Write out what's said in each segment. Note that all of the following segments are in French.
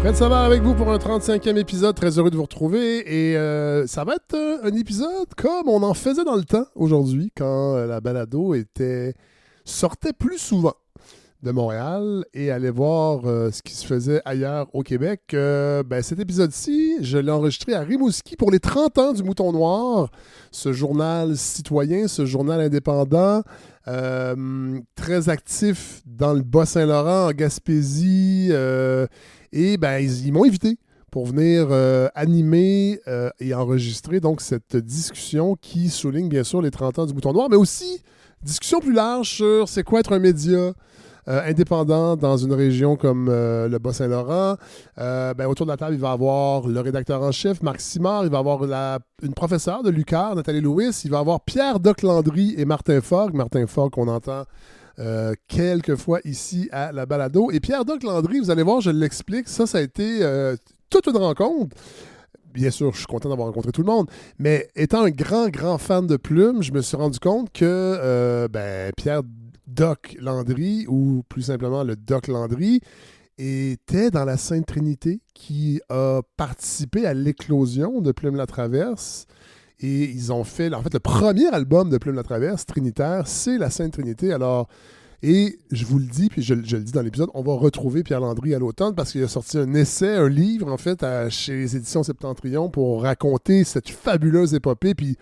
Fred Savard avec vous pour un 35e épisode. Très heureux de vous retrouver. Et ça va être un épisode comme on en faisait dans le temps aujourd'hui, quand la balado sortait plus souvent de Montréal et allait voir ce qui se faisait ailleurs au Québec. Cet épisode-ci, je l'ai enregistré à Rimouski pour les 30 ans du Mouton Noir, ce journal citoyen, ce journal indépendant, très actif dans le Bas-Saint-Laurent, en Gaspésie, et ils m'ont invité pour venir animer et enregistrer donc cette discussion qui souligne bien sûr les 30 ans du Mouton Noir, mais aussi discussion plus large sur c'est quoi être un média indépendant dans une région comme le Bas-Saint-Laurent. Autour de la table, il va y avoir le rédacteur en chef, Marc Simard. Il va y avoir une professeure de l'UQAR, Nathalie Lewis. Il va y avoir Pierre Doc-Landry et Martin Fogg. Martin Fogg qu'on entend quelques fois ici à la balado. Et Pierre Doc-Landry, vous allez voir, je l'explique, ça a été toute une rencontre. Bien sûr, je suis content d'avoir rencontré tout le monde, mais étant un grand fan de Plume, je me suis rendu compte que Pierre Doc Landry, ou plus simplement le Doc Landry, était dans la Sainte Trinité, qui a participé à l'éclosion de Plume la Traverse. Et ils ont fait, en fait, le premier album de Plume la Traverse, Trinitaire, c'est la Sainte Trinité. Alors, et je vous le dis, puis je le dis dans l'épisode, on va retrouver Pierre Landry à l'automne parce qu'il a sorti un essai, un livre, en fait, chez les éditions Septentrion pour raconter cette fabuleuse épopée. Puis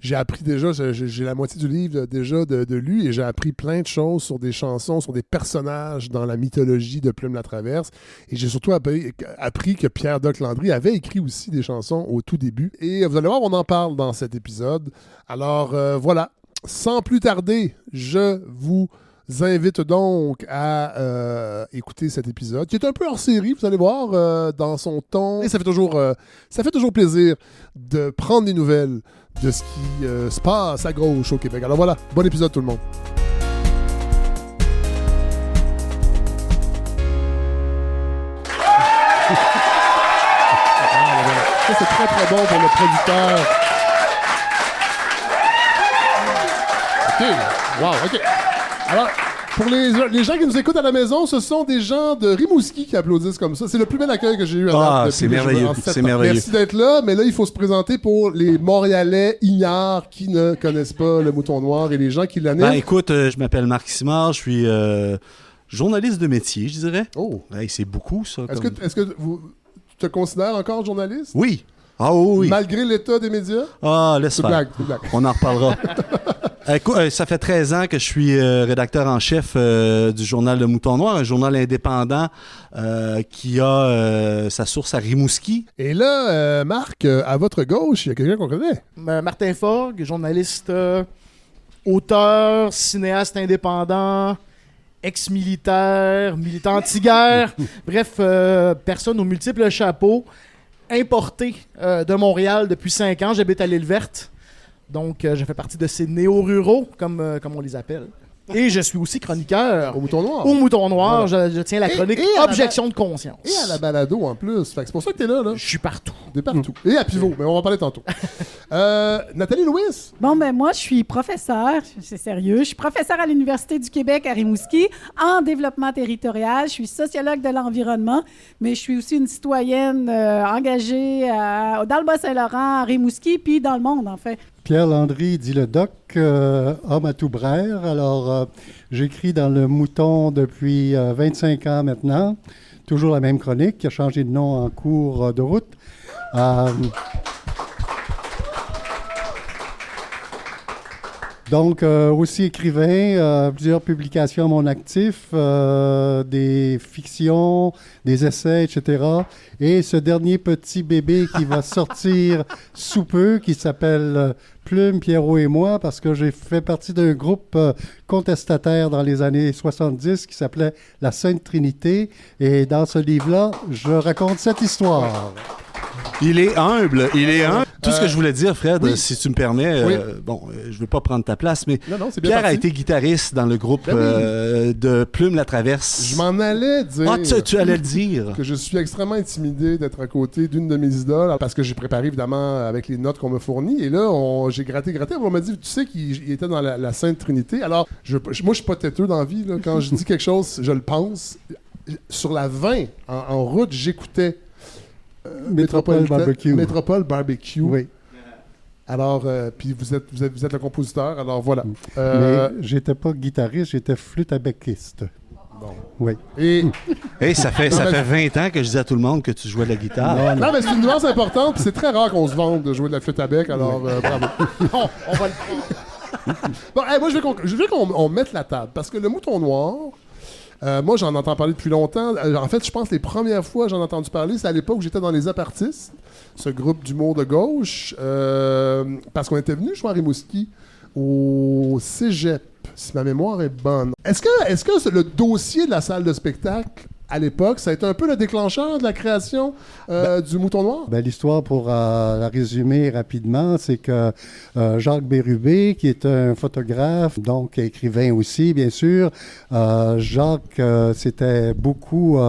j'ai appris déjà, j'ai la moitié du livre déjà de lu et j'ai appris plein de choses sur des chansons, sur des personnages dans la mythologie de Plume la Traverse. Et j'ai surtout appris que Pierre Doc Landry avait écrit aussi des chansons au tout début. Et vous allez voir, on en parle dans cet épisode. Alors voilà, sans plus tarder, je vous invite donc à écouter cet épisode, qui est un peu hors série, vous allez voir, dans son ton. Et ça fait toujours plaisir de prendre des nouvelles de ce qui se passe à gauche au Québec. Alors voilà, bon épisode tout le monde. Ça, c'est très bon pour le producteur. OK, wow, OK. Alors, pour les gens qui nous écoutent à la maison, ce sont des gens de Rimouski qui applaudissent comme ça. C'est le plus bel accueil que j'ai eu à c'est merveilleux, c'est merveilleux. Merci d'être là, mais là, il faut se présenter pour les Montréalais ignares qui ne connaissent pas le Mouton Noir et les gens qui l'animent. Écoute, je m'appelle Marc Simard, je suis journaliste de métier, je dirais. Oh! C'est beaucoup, ça. Est-ce que tu te considères encore journaliste? Oui. Ah oui. Malgré l'état des médias? Ah, laisse faire. Blague. On en reparlera. Écoute, ça fait 13 ans que je suis rédacteur en chef du journal Le Mouton Noir, un journal indépendant qui a sa source à Rimouski. Et là, Marc, à votre gauche, il y a quelqu'un qu'on connaît. Martin Fogg, journaliste, auteur, cinéaste indépendant, ex-militaire, militant anti-guerre, bref, personne aux multiples chapeaux, importé de Montréal depuis 5 ans. J'habite à l'Île-Verte. Donc, je fais partie de ces néo-ruraux, comme on les appelle. Et je suis aussi chroniqueur. Au Mouton Noir. Au Mouton Noir, voilà. je tiens la chronique Objection de conscience. Et à la balado en plus. Fait que c'est pour ça que t'es là. Je suis partout. T'es partout. Et à Pivot, mais on va en parler tantôt. Nathalie Lewis. Bon, moi, je suis professeure, c'est sérieux. Je suis professeure à l'Université du Québec à Rimouski en développement territorial. Je suis sociologue de l'environnement, mais je suis aussi une citoyenne engagée dans le Bas-Saint-Laurent, à Rimouski, puis dans le monde, en fait. Pierre Landry, dit le doc, homme à tout braire. Alors, j'écris dans Le Mouton depuis 25 ans maintenant. Toujours la même chronique qui a changé de nom en cours de route. Donc, aussi écrivain, plusieurs publications à mon actif, des fictions, des essais, etc. Et ce dernier petit bébé qui va sortir sous peu, qui s'appelle Plume, Pierrot et moi, parce que j'ai fait partie d'un groupe contestataire dans les années 70 qui s'appelait La Sainte Trinité. Et dans ce livre-là, je raconte cette histoire. Il est humble. Tout ce que je voulais dire, Fred, oui. Si tu me permets, oui. Je veux pas prendre ta place, mais non, c'est bien Pierre parti. a été guitariste dans le groupe de Plume la Traverse. Je m'en allais dire. Tu allais le dire. Que je suis extrêmement intimidé d'être à côté d'une de mes idoles parce que j'ai préparé évidemment avec les notes qu'on m'a fournies. Et là, j'ai gratté. On m'a dit, tu sais qu'il était dans la Sainte Trinité. Alors, moi, je suis pas têteux dans la vie. Là. Quand je dis quelque chose, je le pense. sur la 20, en route, j'écoutais Métropole Barbecue. Métropole Barbecue. Oui. Alors, puis vous êtes le compositeur, alors voilà. Mais j'étais pas guitariste, j'étais flûte à becquiste. Bon. Oui. Et Ça fait 20 ans que je disais à tout le monde que tu jouais de la guitare. non, mais c'est une nuance importante, puis c'est très rare qu'on se vende de jouer de la flûte à bec, alors bravo. Non, on va le prendre. Bon, moi, je veux qu'on mette la table, parce que le Mouton Noir, moi, j'en entends parler depuis longtemps. En fait, je pense que les premières fois que j'en ai entendu parler, c'est à l'époque où j'étais dans les Apartistes, ce groupe d'humour de gauche, parce qu'on était venu jouer à Rimouski au Cégep, si ma mémoire est bonne. Est-ce que le dossier de la salle de spectacle, à l'époque, ça a été un peu le déclencheur de la création du Mouton Noir? Ben, l'histoire, pour la résumer rapidement, c'est que Jacques Bérubé, qui est un photographe, donc écrivain aussi, bien sûr, Jacques s'était beaucoup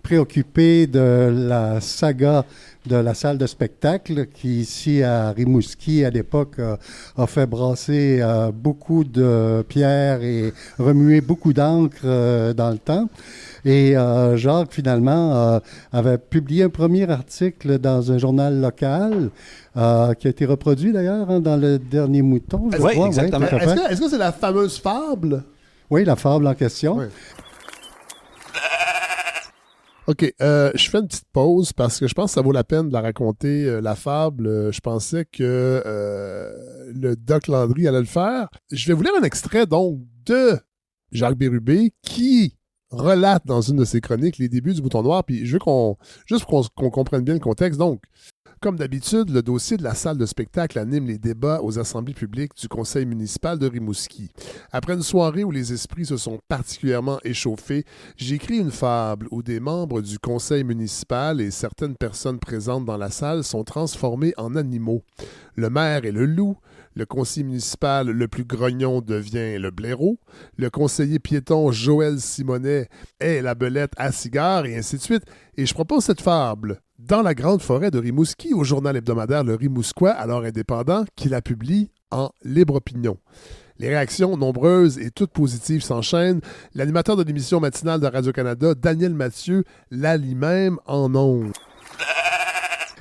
préoccupé de la saga de la salle de spectacle qui, ici à Rimouski, à l'époque, a fait brasser beaucoup de pierres et remuer beaucoup d'encre dans le temps. Et Jacques, finalement, avait publié un premier article dans un journal local qui a été reproduit, d'ailleurs, dans le dernier Mouton. Je Oui, crois. exactement. Tout à fait. Est-ce que c'est la fameuse fable? Oui, la fable en question. Oui. OK, je fais une petite pause parce que je pense que ça vaut la peine de la raconter, la fable. Je pensais que le Doc Landry allait le faire. Je vais vous lire un extrait, donc, de Jacques Bérubé qui relate dans une de ses chroniques les débuts du Mouton Noir. Puis je veux juste qu'on comprenne bien le contexte. Donc, comme d'habitude, le dossier de la salle de spectacle anime les débats aux assemblées publiques du conseil municipal de Rimouski. Après une soirée où les esprits se sont particulièrement échauffés, j'ai écrit une fable où des membres du conseil municipal et certaines personnes présentes dans la salle sont transformés en animaux. Le maire est le loup, le conseiller municipal le plus grognon devient le blaireau, le conseiller piéton Joël Simonet est la belette à cigare, et ainsi de suite. Et je propose cette fable dans la grande forêt de Rimouski au journal hebdomadaire Le Rimousquois, alors indépendant, qui la publie en libre opinion. Les réactions nombreuses et toutes positives s'enchaînent. L'animateur de l'émission matinale de Radio-Canada, Daniel Mathieu, la lit même en ondes.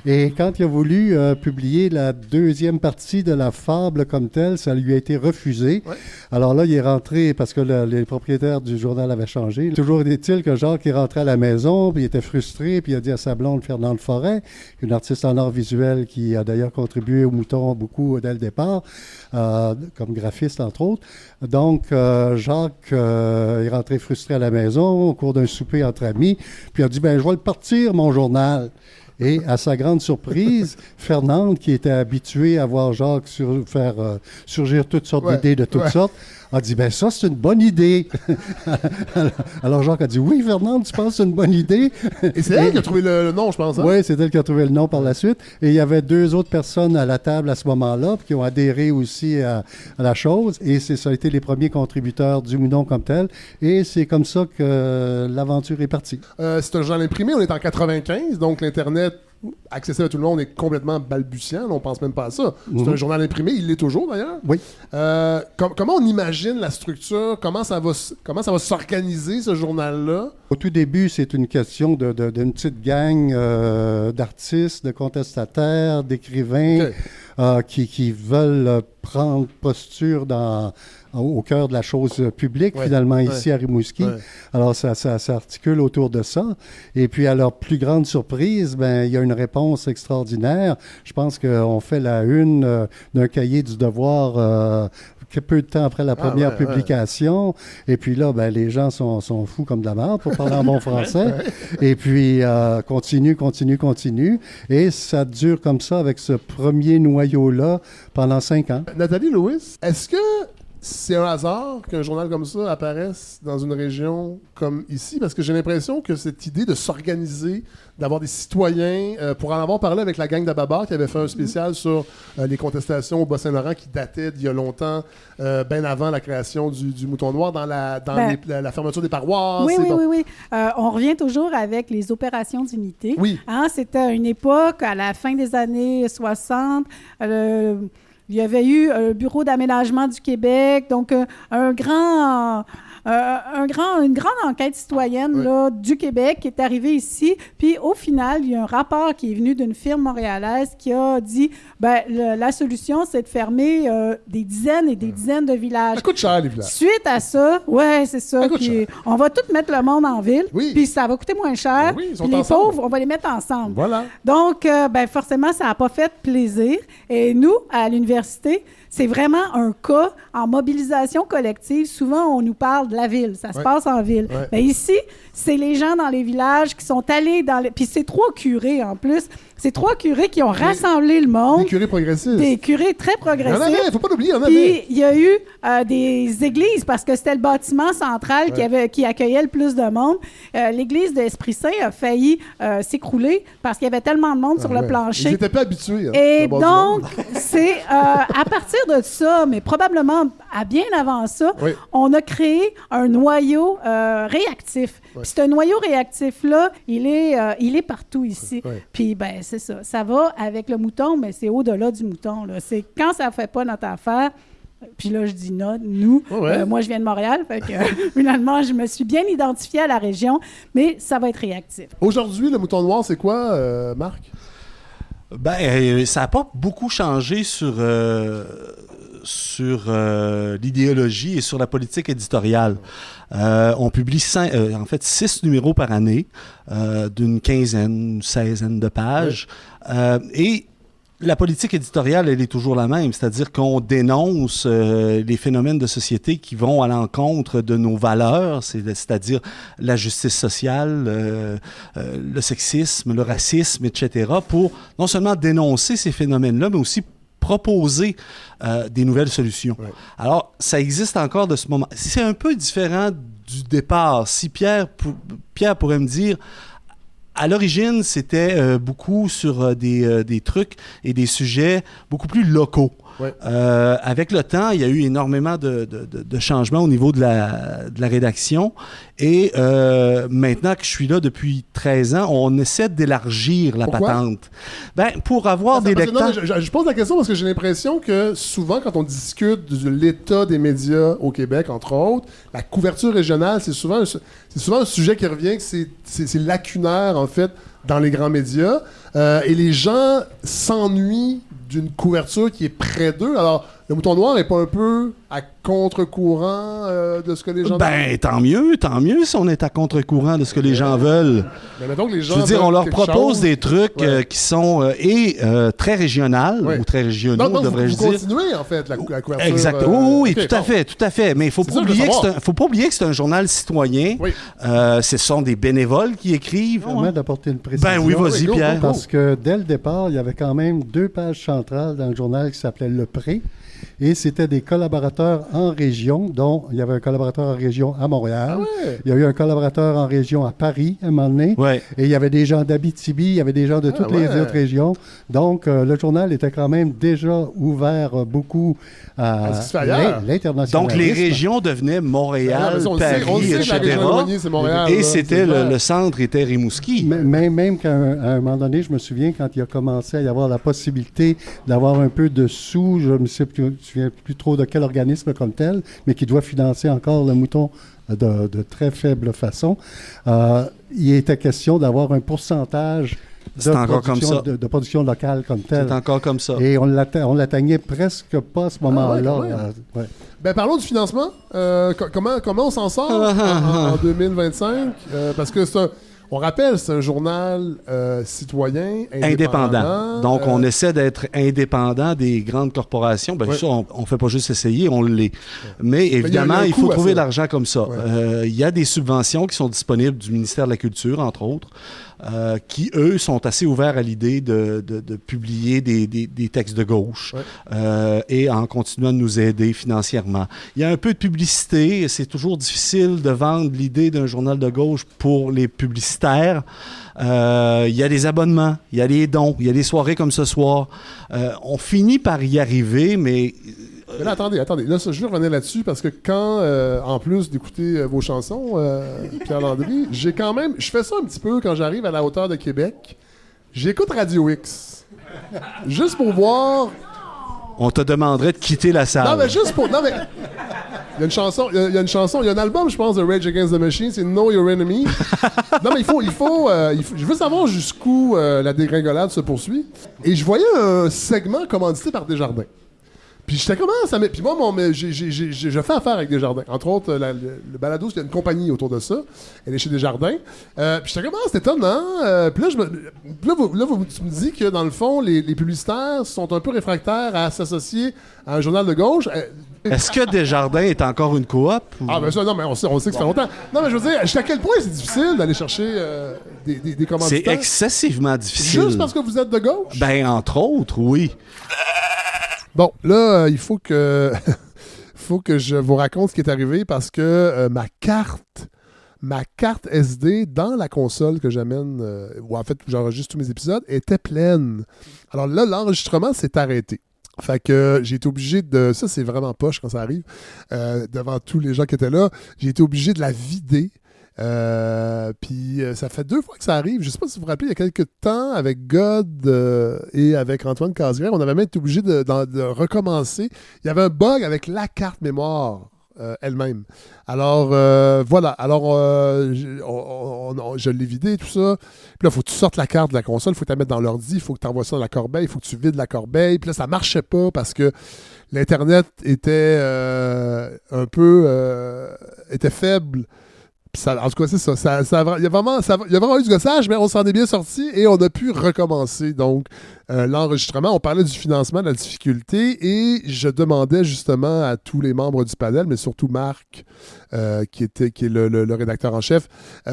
Et quand il a voulu publier la deuxième partie de la fable comme telle, ça lui a été refusé. Ouais. Alors là, il est rentré parce que les propriétaires du journal avaient changé. Toujours est-il que Jacques est rentré à la maison, puis il était frustré, puis il a dit à sa blonde Fernande Forêt, une artiste en art visuel qui a d'ailleurs contribué au Mouton beaucoup dès le départ, comme graphiste entre autres. Donc, Jacques est rentré frustré à la maison au cours d'un souper entre amis, puis il a dit, ben je vais le partir, mon journal. Et à sa grande surprise, Fernande, qui était habituée à voir Jacques faire surgir toutes sortes d'idées de toutes sortes, a dit, ben ça, c'est une bonne idée. Alors Jacques a dit, oui, Fernande, tu penses que c'est une bonne idée? Et c'est elle qui a trouvé le nom, je pense. Hein? Oui, c'est elle qui a trouvé le nom par la suite. Et il y avait 2 autres personnes à la table à ce moment-là qui ont adhéré aussi à la chose. Et ça a été les premiers contributeurs du Mouton comme tel. Et c'est comme ça que l'aventure est partie. C'est un journal imprimé, on est en 95, donc l'Internet accessible à tout le monde est complètement balbutiant, on pense même pas à ça. C'est un journal imprimé, il l'est toujours d'ailleurs. Oui. Comment on imagine la structure, comment ça va s'organiser ce journal-là? Au tout début, c'est une question d'une petite gang d'artistes, de contestataires, d'écrivains qui veulent prendre posture au cœur de la chose publique, finalement, ici à Rimouski. Ouais. Alors, ça s'articule autour de ça. Et puis, à leur plus grande surprise, ben, il y a une réponse extraordinaire. Je pense qu'on fait la une d'un cahier du devoir peu de temps après la première publication. Et puis là, ben, les gens sont fous comme de la merde, pour parler en bon français. Et puis, continue. Et ça dure comme ça avec ce premier noyau-là pendant 5 ans. Nathalie Lewis, est-ce que c'est un hasard qu'un journal comme ça apparaisse dans une région comme ici? Parce que j'ai l'impression que cette idée de s'organiser, d'avoir des citoyens, pour en avoir parlé avec la gang d'Ababar qui avait fait un spécial sur les contestations au Bas-Saint-Laurent qui datait d'il y a longtemps, bien avant la création du Mouton Noir, dans la fermeture des paroisses. Oui. On revient toujours avec les opérations d'unité. Oui. Hein, c'était une époque, à la fin des années 60, il y avait eu un bureau d'aménagement du Québec, donc un grand une grande enquête citoyenne là, du Québec qui est arrivée ici. Puis au final, il y a un rapport qui est venu d'une firme montréalaise qui a dit la solution, c'est de fermer des dizaines et des dizaines de villages. Ça coûte cher, les villages. Suite à ça, c'est ça. Puis on va tout mettre le monde en ville. Oui. Puis ça va coûter moins cher. Oui, ils sont puis les ensemble. pauvres, on va les mettre ensemble. Voilà. Donc, forcément, ça n'a pas fait plaisir. Et nous, à l'université, c'est vraiment un cas en mobilisation collective. Souvent, on nous parle de la ville. Ça se passe en ville. Ouais. Mais ici, c'est les gens dans les villages qui sont allés dans les... Puis c'est 3 curés, en plus. C'est 3 curés qui ont rassemblé le monde. Des curés progressistes. Des curés très Il y en progressifs. avait, il ne faut pas l'oublier, il y en avait. Puis il y a eu des églises, parce que c'était le bâtiment central qui accueillait le plus de monde. L'église de Esprit Saint a failli s'écrouler parce qu'il y avait tellement de monde sur le plancher. Ils n'étaient pas habitués. Hein, Et à bord du donc, monde. c'est à partir de ça, mais probablement à bien avant ça, on a créé un noyau réactif. Puis ce noyau réactif-là, il est partout ici. Puis, c'est ça. Ça va avec le mouton, mais c'est au-delà du mouton. Là. C'est quand ça ne fait pas notre affaire. Puis là, je dis nous. Moi, je viens de Montréal. Fait que finalement, je me suis bien identifiée à la région, mais ça va être réactif. Aujourd'hui, le mouton noir, c'est quoi, Marc? Ça n'a pas beaucoup changé sur l'idéologie et sur la politique éditoriale. On publie 6 numéros par année, d'une quinzaine, 16aine de pages. Et la politique éditoriale, elle est toujours la même, c'est-à-dire qu'on dénonce les phénomènes de société qui vont à l'encontre de nos valeurs, c'est-à-dire la justice sociale, le sexisme, le racisme, etc., pour non seulement dénoncer ces phénomènes-là, mais aussi proposer des nouvelles solutions. Alors, ça existe encore de ce moment. C'est un peu différent du départ. Si Pierre pourrait me dire... À l'origine, c'était beaucoup sur des trucs et des sujets beaucoup plus locaux. Avec le temps, il y a eu énormément de changements au niveau de la rédaction. Et maintenant que je suis là depuis 13 ans, on essaie d'élargir la patente. Pour avoir des lecteurs... Je pose la question parce que j'ai l'impression que souvent, quand on discute de l'état des médias au Québec, entre autres, la couverture régionale, c'est souvent un sujet qui revient, que c'est lacunaire, en fait, dans les grands médias. Et les gens s'ennuient d'une couverture qui est près d'eux. Alors, le mouton noir n'est pas un peu à contre-courant de ce que les gens veulent? Tant mieux si on est à contre-courant de ce que les gens veulent. Mais mettons que les gens je veux dire, on leur propose chose. Des trucs qui sont très régionales ou très régionaux, devrais-je dire. Vous continuez, en fait, la couverture. Exact. Oui, tout à fait. Mais il ne faut pas oublier que c'est un journal citoyen. Ce sont des bénévoles qui écrivent. Je permets d'apporter une précision. Oui, vas-y, Pierre. Parce que dès le départ, il y avait quand même 2 pages centrales dans le journal qui s'appelait Le Pré. Et c'était des collaborateurs en région, dont il y avait un collaborateur en région à Montréal. Il y a eu un collaborateur en région à Paris, à un moment donné. Et il y avait des gens d'Abitibi, il y avait des gens de toutes les autres régions. Donc, le journal était quand même déjà ouvert beaucoup à l'internationalisme. Donc, les régions devenaient Montréal, Paris, etc. Et c'était le centre était Rimouski. Même qu'à un moment donné, je me souviens, quand il a commencé à y avoir la possibilité d'avoir un peu de sous, je me souviens plus trop de quel organisme comme tel, mais qui doit financer encore le mouton de très faible façon. Il était question d'avoir un pourcentage de production locale comme telle. C'est encore comme ça. Et on l'atteignait presque pas à ce moment-là. Parlons du financement. Comment on s'en sort en 2025? Parce que on rappelle, c'est un journal citoyen, indépendant. Donc, on essaie d'être indépendant des grandes corporations. Bien sûr, on ne fait pas juste essayer, on l'est. Mais évidemment, il faut trouver de l'argent comme ça. Il y a des subventions qui sont disponibles du ministère de la Culture, entre autres, qui, eux, sont assez ouverts à l'idée de publier des textes de gauche et en continuant de nous aider financièrement. Il y a un peu de publicité. C'est toujours difficile de vendre l'idée d'un journal de gauche pour les publicitaires. Il y a des abonnements, il y a des dons, il y a des soirées comme ce soir. On finit par y arriver, mais là, attendez. Là, je veux revenir là-dessus parce que quand, en plus d'écouter vos chansons, Pierre Landry, je fais ça un petit peu quand j'arrive à la hauteur de Québec. J'écoute Radio X. Juste pour voir... On te demanderait de quitter la salle. Non, mais juste pour... Il y a une chanson, il y a un album, je pense, de Rage Against the Machine, c'est Know Your Enemy. Non, mais il faut, je veux savoir jusqu'où la dégringolade se poursuit. Et je voyais un segment commandité par Desjardins. Puis j'étais comment ça met. Puis moi, je fais affaire avec Desjardins. Entre autres, le balado, il y a une compagnie autour de ça. Elle est chez Desjardins. Puis j'étais comment c'est étonnant. Puis là, tu me dis que dans le fond, les publicitaires sont un peu réfractaires à s'associer à un journal de gauche. Est-ce que Desjardins est encore une coop? Ou... Ah, ben ça, non, mais on sait que ça fait longtemps. Non, mais je veux dire, jusqu'à quel point c'est difficile d'aller chercher des commanditaires? C'est excessivement difficile. Juste parce que vous êtes de gauche? Ben, entre autres, oui. Bon, là, il faut que je vous raconte ce qui est arrivé parce que ma carte SD dans la console que j'amène, ou en fait, où j'enregistre tous mes épisodes, était pleine. Alors là, l'enregistrement s'est arrêté. Fait que j'ai été obligé de... Ça, c'est vraiment poche quand ça arrive. Devant tous les gens qui étaient là, j'ai été obligé de la vider. Puis ça fait 2 fois que ça arrive. Je sais pas si vous vous rappelez, il y a quelques temps, avec God et avec Antoine Casgrain, on avait même été obligé de recommencer. Il y avait un bug avec la carte mémoire elle-même. Alors, voilà. Alors, je l'ai vidé, tout ça. Puis là, il faut que tu sortes la carte de la console, il faut que tu la mettes dans l'ordi, il faut que tu envoies ça dans la corbeille, il faut que tu vides la corbeille. Puis là, ça marchait pas parce que l'Internet était faible. Ça, en tout cas, c'est ça. Il y a vraiment eu du gossage, mais on s'en est bien sorti et on a pu recommencer. Donc, l'enregistrement, on parlait du financement, de la difficulté, et je demandais justement à tous les membres du panel, mais surtout Marc, qui est le rédacteur en chef,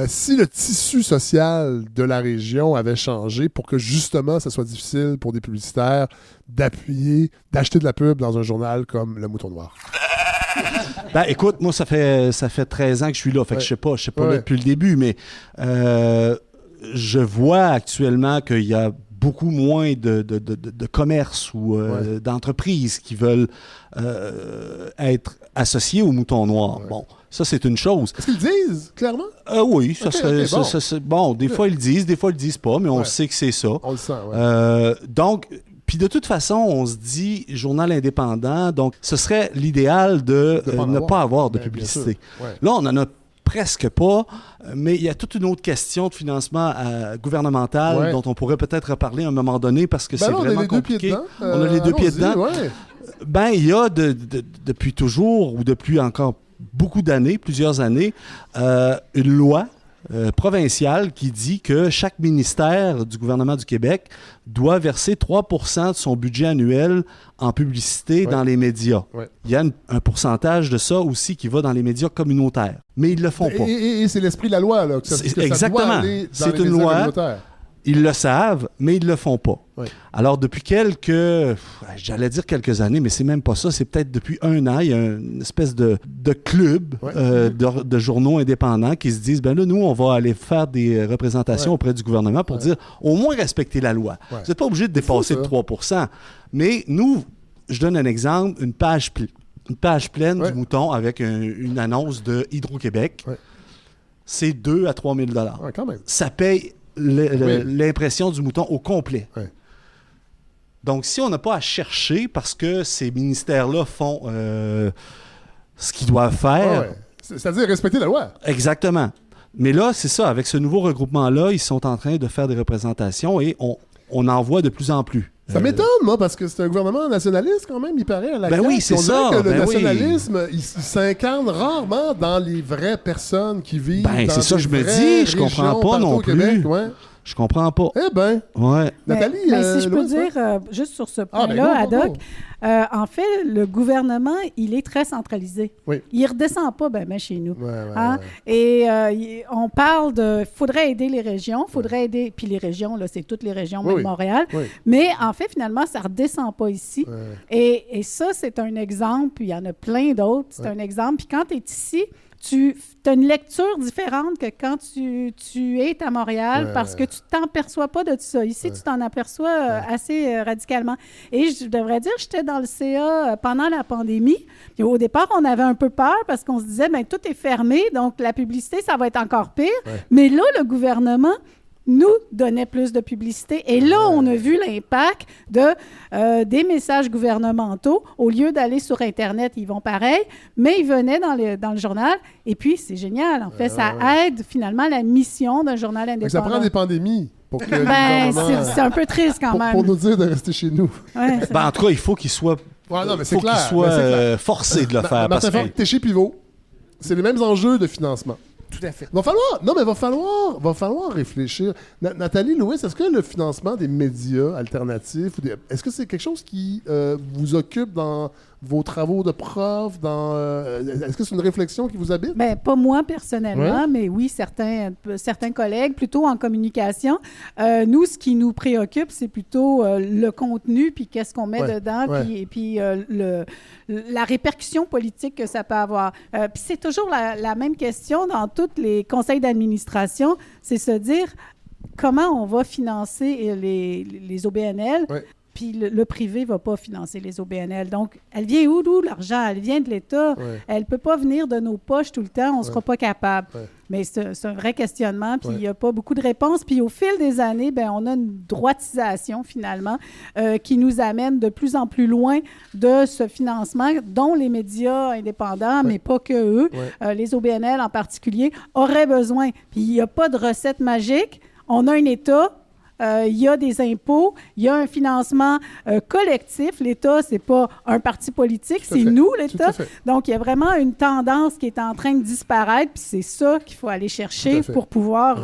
si le tissu social de la région avait changé pour que justement, ça soit difficile pour des publicitaires d'acheter de la pub dans un journal comme Le Mouton Noir. Ben, écoute, moi, ça fait 13 ans que je suis là. Fait que je sais pas là depuis le début, mais je vois actuellement qu'il y a beaucoup moins de commerces ou d'entreprises qui veulent être associés au Mouton Noir. Bon, ça, c'est une chose. Est-ce qu'ils le disent, clairement? Oui, ça serait... Bon, des fois, ils le disent, des fois, ils le disent pas, mais on sait que c'est ça. On le sent, donc... Puis de toute façon, on se dit journal indépendant, donc ce serait l'idéal de ne pas avoir de publicité. Ouais. Là, on n'en a presque pas, mais il y a toute une autre question de financement gouvernemental dont on pourrait peut-être reparler à un moment donné parce que c'est vraiment compliqué. On a les deux pieds dedans. Ben, il y a depuis toujours ou depuis encore beaucoup d'années, plusieurs années, une loi provinciale qui dit que chaque ministère du gouvernement du Québec doit verser 3% de son budget annuel en publicité dans les médias. Ouais. Il y a un pourcentage de ça aussi qui va dans les médias communautaires. Mais ils le font pas. Et c'est l'esprit de la loi, là. Exactement. Ça doit aller dans c'est une loi. Ils le savent, mais ils ne le font pas. Oui. Alors, depuis j'allais dire quelques années, mais c'est même pas ça. C'est peut-être depuis 1 an, il y a une espèce de club de journaux indépendants qui se disent, ben là, nous, on va aller faire des représentations auprès du gouvernement pour dire, au moins respecter la loi. Vous n'êtes pas obligé de dépasser de 3%. Mais nous, je donne un exemple, une page pleine du Mouton avec une annonce de Hydro-Québec. Ouais. C'est 2 à 3 000 $. Quand même. Ça paye l'impression du Mouton au complet. Oui. Donc, si on n'a pas à chercher parce que ces ministères-là font ce qu'ils doivent faire... C'est-à-dire respecter la loi. Exactement. Mais là, c'est ça. Avec ce nouveau regroupement-là, ils sont en train de faire des représentations et on en voit de plus en plus. Ça m'étonne, moi, parce que c'est un gouvernement nationaliste, quand même, il paraît, à la CAQ. Oui, c'est ça. Que le nationalisme, il s'incarne rarement dans les vraies personnes qui vivent dans c'est ça que je me dis. Je comprends pas non plus. Québec, Je comprends pas. Eh bien. Ouais. Nathalie, si je peux dire, juste sur ce point-là, Haddock, en fait, le gouvernement, il est très centralisé. Oui. Il ne redescend pas chez nous. Et on parle de... Il faudrait aider les régions, aider... Puis les régions, là, c'est toutes les régions, même Montréal. Oui. Mais en fait, finalement, ça ne redescend pas ici. Et ça, c'est un exemple. Puis il y en a plein d'autres. C'est un exemple. Puis quand tu es ici... Tu as une lecture différente que quand tu es à Montréal parce que tu t'en perçois pas de tout ça. Ici, tu t'en aperçois assez radicalement. Et je devrais dire, j'étais dans le CA pendant la pandémie. Puis au départ, on avait un peu peur parce qu'on se disait, tout est fermé, donc la publicité, ça va être encore pire. Ouais. Mais là, le gouvernement nous donnait plus de publicité. Et là, on a vu l'impact des messages gouvernementaux. Au lieu d'aller sur Internet, ils vont pareil, mais ils venaient dans le journal. Et puis, c'est génial. En fait, ça aide finalement la mission d'un journal indépendant. Ça prend des pandémies pour que c'est un peu triste quand même. pour nous dire de rester chez nous. Ouais, En tout cas, il faut qu'il soit, forcé de le faire. Parce que t'es chez Pivot. C'est les mêmes enjeux de financement. Tout à fait. Va falloir réfléchir. Nathalie, Louis, est-ce que le financement des médias alternatifs, est-ce que c'est quelque chose qui vous occupe dans vos travaux de prof? Est-ce que c'est une réflexion qui vous habite? Bien, pas moi personnellement, mais oui, certains collègues, plutôt en communication. Nous, ce qui nous préoccupe, c'est plutôt le contenu, puis qu'est-ce qu'on met dedans, puis la répercussion politique que ça peut avoir. Puis c'est toujours la même question dans tous les conseils d'administration, c'est se dire comment on va financer les OBNL. Puis le privé ne va pas financer les OBNL. Donc, elle vient d'où l'argent? Elle vient de l'État. Elle ne peut pas venir de nos poches tout le temps. On ne sera pas capable. Mais c'est un vrai questionnement, puis il n'y a pas beaucoup de réponses. Puis au fil des années, on a une droitisation, finalement, qui nous amène de plus en plus loin de ce financement dont les médias indépendants, mais pas que eux, les OBNL en particulier, auraient besoin. Puis il n'y a pas de recette magique. On a un État. Il y a des impôts, il y a un financement collectif. L'État, c'est pas un parti politique, c'est nous, l'État. Donc, il y a vraiment une tendance qui est en train de disparaître, puis c'est ça qu'il faut aller chercher pour pouvoir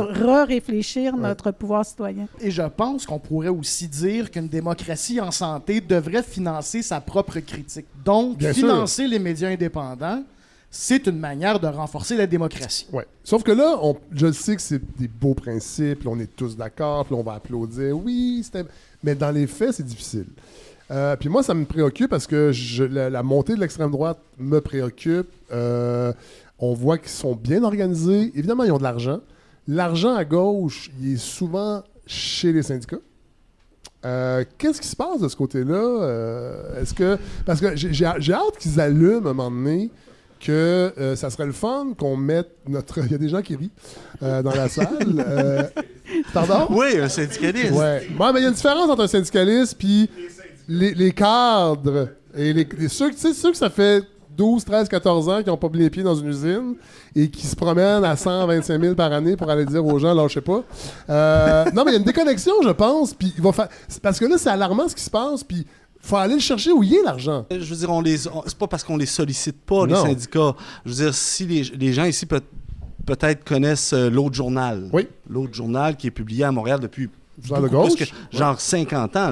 réfléchir notre pouvoir citoyen. Et je pense qu'on pourrait aussi dire qu'une démocratie en santé devrait financer sa propre critique. Donc, financer les médias indépendants, c'est une manière de renforcer la démocratie. Ouais. Sauf que là, je sais que c'est des beaux principes, là, on est tous d'accord, puis on va applaudir. Oui, mais dans les faits, c'est difficile. Puis moi, ça me préoccupe parce que la montée de l'extrême droite me préoccupe. On voit qu'ils sont bien organisés. Évidemment, ils ont de l'argent. L'argent à gauche, il est souvent chez les syndicats. Qu'est-ce qui se passe de ce côté-là? Parce que j'ai hâte qu'ils allument à un moment donné que ça serait le fun qu'on mette notre... Il y a des gens qui rient dans la salle. Pardon? Oui, un syndicaliste. Ouais. Mais il y a une différence entre un syndicaliste puis les cadres. Et ceux que ça fait 12, 13, 14 ans qui n'ont pas mis les pieds dans une usine et qui se promènent à 125 000 par année pour aller dire aux gens, lâchez pas. Non, mais il y a une déconnexion, je pense. Puis parce que là, c'est alarmant ce qui se passe. Puis faut aller le chercher où il est, l'argent. Je veux dire, c'est pas parce qu'on les sollicite pas, les syndicats. Je veux dire, si les gens ici peut-être connaissent l'Autre Journal. Oui. L'Autre Journal qui est publié à Montréal depuis genre 50 ans.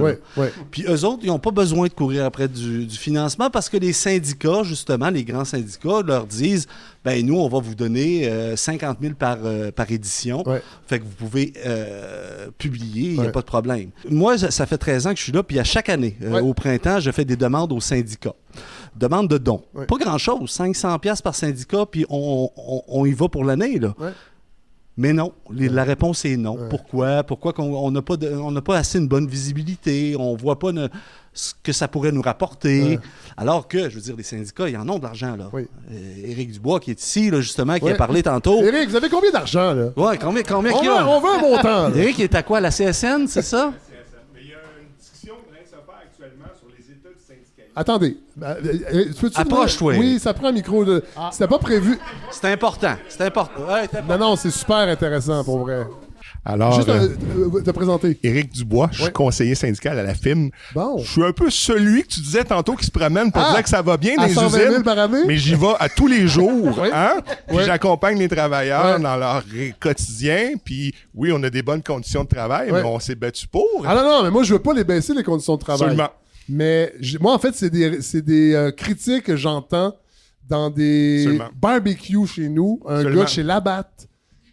Puis eux autres, ils n'ont pas besoin de courir après du financement parce que les syndicats, justement, les grands syndicats, leur disent nous, on va vous donner 50 000 par édition. Fait que vous pouvez publier, il n'y a pas de problème. Moi, ça fait 13 ans que je suis là, puis à chaque année, au printemps, je fais des demandes aux syndicats. Demande de dons. Pas grand-chose, 500$ par syndicat, puis on y va pour l'année, là. Mais non, la réponse est non. Pourquoi? Pourquoi on n'a pas assez une bonne visibilité? On ne voit pas ce que ça pourrait nous rapporter. Alors que, je veux dire, les syndicats, ils en ont de l'argent, là. Éric Dubois, qui est ici, là, justement, qui a parlé tantôt. Éric, vous avez combien d'argent, là? Oui, combien qu'il y a? On veut un montant. Éric, il est à quoi? La CSN, c'est ça? Mais il y a une discussion qui vient de se faire actuellement sur les états du syndicalisme. Attendez. Approche-toi. Oui, ça prend un micro. C'était pas prévu. C'est important. Non, c'est super intéressant, pour vrai. Alors, juste te présenter. Éric Dubois, je suis conseiller syndical à la FIM. Bon. Je suis un peu celui que tu disais tantôt qui se promène pour dire que ça va bien dans les 120 000 usines, par année? mais j'y vais à tous les jours. Puis j'accompagne les travailleurs dans leur quotidien. Puis oui, on a des bonnes conditions de travail, mais on s'est battu pour. Ah non, mais moi, je veux pas les baisser, les conditions de travail. Absolument. Mais moi, en fait, c'est des critiques que j'entends dans des barbecues chez nous. Un gars chez Labatt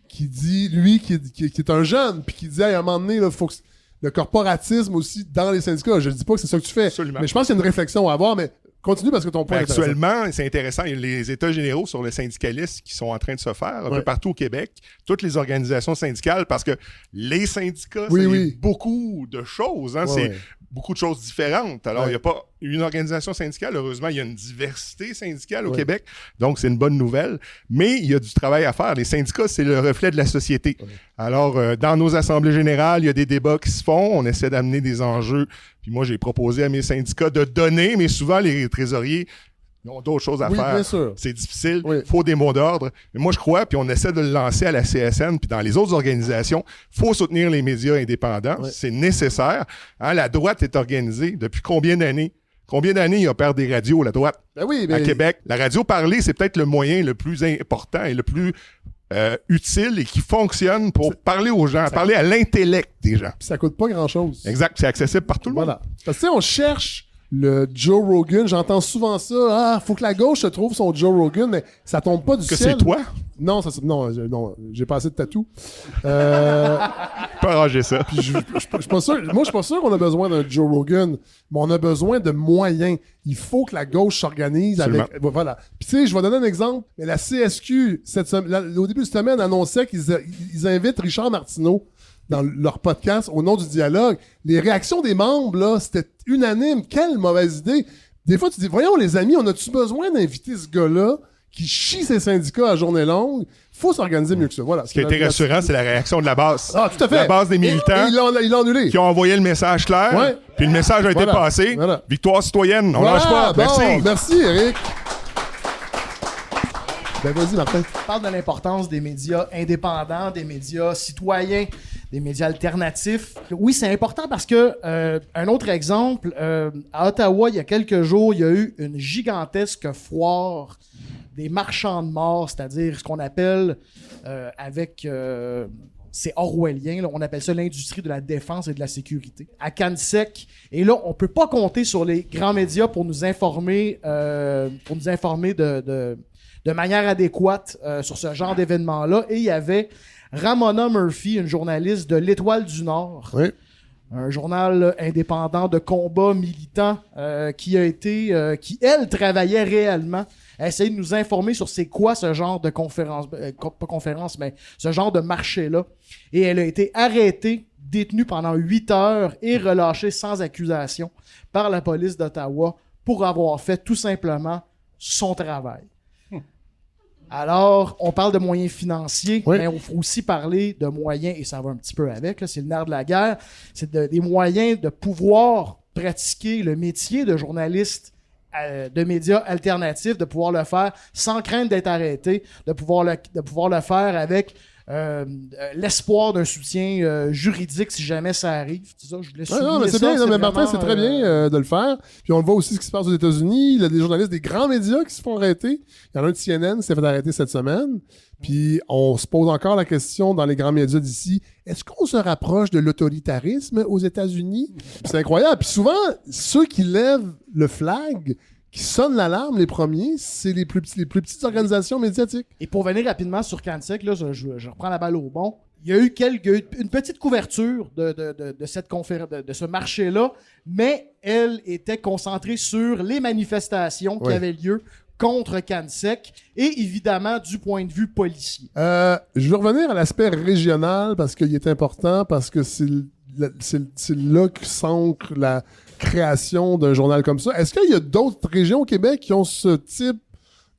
qui dit, lui, qui est un jeune, puis qui dit, à un moment donné, il faut que le corporatisme aussi dans les syndicats. Je ne dis pas que c'est ça que tu fais. Absolument. Mais je pense qu'il y a une réflexion à avoir. Mais Continue parce que ton point est intéressant. Actuellement, c'est intéressant, il y a les états généraux sur le syndicalisme qui sont en train de se faire un peu partout au Québec. Toutes les organisations syndicales, parce que les syndicats, c'est beaucoup de choses. Hein, c'est beaucoup de choses différentes. Alors, il n'y a pas une organisation syndicale. Heureusement, il y a une diversité syndicale au Québec. Donc, c'est une bonne nouvelle. Mais il y a du travail à faire. Les syndicats, c'est le reflet de la société. Alors, dans nos assemblées générales, il y a des débats qui se font. On essaie d'amener des enjeux. Puis moi, j'ai proposé à mes syndicats de donner, mais souvent, les trésoriers ils ont d'autres choses à faire. Bien sûr. C'est difficile. Il faut des mots d'ordre. Mais moi, je crois, puis on essaie de le lancer à la CSN, puis dans les autres organisations, il faut soutenir les médias indépendants. C'est nécessaire. Hein, la droite est organisée depuis combien d'années? Combien d'années il y a perdu des radios, la droite? À Québec. La radio parlée, c'est peut-être le moyen le plus important et le plus utile et qui fonctionne pour parler aux gens, parler à l'intellect des gens. Puis ça coûte pas grand-chose. Exact. C'est accessible par tout le monde. Voilà. Parce que on cherche le Joe Rogan, j'entends souvent ça. Ah, faut que la gauche se trouve son Joe Rogan, mais ça tombe pas du ciel. Que c'est toi? Non, non, j'ai pas assez de tatou. Pas arranger ça. Puis je suis pas sûr. Moi, je suis pas sûr qu'on a besoin d'un Joe Rogan, mais on a besoin de moyens. Il faut que la gauche s'organise avec. Voilà. Puis tu sais, je vais donner un exemple. Mais la CSQ, au début de cette semaine, annonçait qu'ils invitent Richard Martineau dans leur podcast au nom du dialogue. Les réactions des membres, là, c'était unanime. Quelle mauvaise idée. Des fois, tu dis, voyons les amis, on a-tu besoin d'inviter ce gars-là qui chie ses syndicats à journée longue? Faut s'organiser mieux que ça. Voilà. Ce qui a été rassurant, c'est la réaction de la base. Ah, tout à fait. La base des militants. Ils l'ont annulé. Qui ont envoyé le message clair. Puis le message a été passé. Victoire citoyenne. On lâche pas. Merci. Merci, Eric. Ben vas-y, Martin. On parle de l'importance des médias indépendants, des médias citoyens, des médias alternatifs. Oui, c'est important parce que, un autre exemple, à Ottawa, il y a quelques jours, il y a eu une gigantesque foire des marchands de mort, c'est-à-dire ce qu'on appelle c'est orwellien, là, on appelle ça l'industrie de la défense et de la sécurité. À Cansec. Et là, on peut pas compter sur les grands médias pour nous informer de manière adéquate sur ce genre d'événement-là. Et il y avait Ramona Murphy, une journaliste de l'Étoile du Nord, un journal indépendant de combat militant qui, elle, travaillait réellement à essayer de nous informer sur c'est quoi ce genre de conférence, pas conférence, mais ce genre de marché-là. Et elle a été arrêtée, détenue pendant 8 heures et relâchée sans accusation par la police d'Ottawa pour avoir fait tout simplement son travail. Alors, on parle de moyens financiers, mais il faut aussi parler de moyens, et ça va un petit peu avec, là, c'est le nerf de la guerre, c'est des moyens de pouvoir pratiquer le métier de journaliste de médias alternatifs, de pouvoir le faire sans crainte d'être arrêté, de pouvoir le faire avec l'espoir d'un soutien juridique si jamais ça arrive. C'est ça, je voulais souligner non, mais c'est ça, bien, mais Martin, c'est très bien de le faire. Puis on le voit aussi ce qui se passe aux États-Unis. Il y a des journalistes des grands médias qui se font arrêter. Il y en a un de CNN qui s'est fait arrêter cette semaine. Puis on se pose encore la question dans les grands médias d'ici, est-ce qu'on se rapproche de l'autoritarisme aux États-Unis? C'est incroyable. Puis souvent, ceux qui lèvent le flag, qui sonnent l'alarme les premiers, c'est les plus petites organisations médiatiques. Et pour venir rapidement sur Cansec, là, je reprends la balle au bon. Il y a eu une petite couverture de cette conférence, de ce marché-là, mais elle était concentrée sur les manifestations qui avaient lieu contre Cansec et évidemment du point de vue policier. Je veux revenir à l'aspect régional parce qu'il est important, parce que c'est là que s'ancre la création d'un journal comme ça. Est-ce qu'il y a d'autres régions au Québec qui ont ce type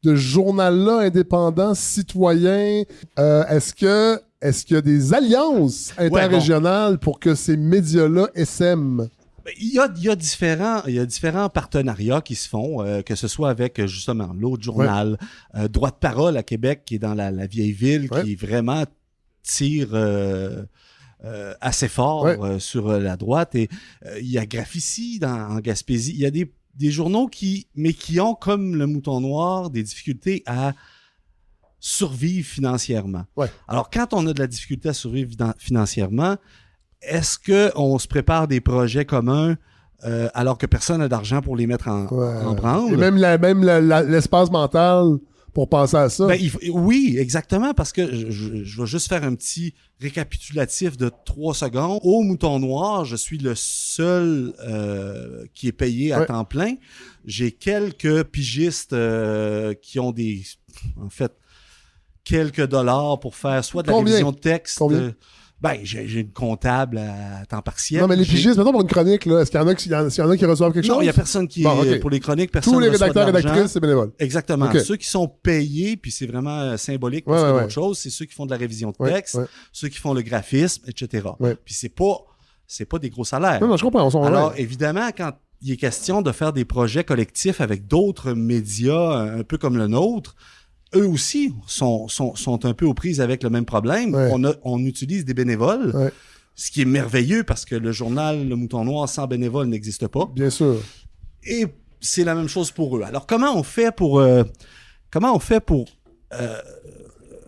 de journal-là indépendant, citoyen? Est-ce qu'il y a des alliances interrégionales pour que ces médias-là essaiment? Il y a différents partenariats qui se font, que ce soit avec justement l'autre journal, Droit de parole à Québec, qui est dans la vieille ville, qui vraiment tire assez fort sur la droite. Et il y a Graphici en Gaspésie. Il y a des journaux qui ont, comme le Mouton Noir, des difficultés à survivre financièrement. Alors, quand on a de la difficulté à survivre financièrement, est-ce qu'on se prépare des projets communs alors que personne n'a d'argent pour les mettre en branle? Et même l'espace mental pour penser à ça. Oui, exactement, parce que je vais juste faire un petit récapitulatif de 3 secondes. Au Mouton Noir, je suis le seul qui est payé à temps plein. J'ai quelques pigistes qui ont quelques dollars pour faire soit de la révision de texte. J'ai une comptable à temps partiel. Non, mais les pigistes, maintenant pour une chronique, là, est-ce qu'il y en a qui reçoivent quelque chose? Non, il n'y a personne qui... Pour les chroniques, personne tous les ne reçoit rédacteurs et d'argent. rédactrices, c'est bénévole. Exactement. Okay. Ceux qui sont payés, puis c'est vraiment symbolique parce que d'autres choses, c'est ceux qui font de la révision de texte, ceux qui font le graphisme, etc. Puis c'est pas des gros salaires. Non, je comprends. Alors, évidemment, quand il est question de faire des projets collectifs avec d'autres médias un peu comme le nôtre, eux aussi sont un peu aux prises avec le même problème. On utilise des bénévoles, ce qui est merveilleux parce que le journal Le Mouton Noir sans bénévoles n'existe pas. Bien sûr. Et c'est la même chose pour eux. Alors, comment on fait pour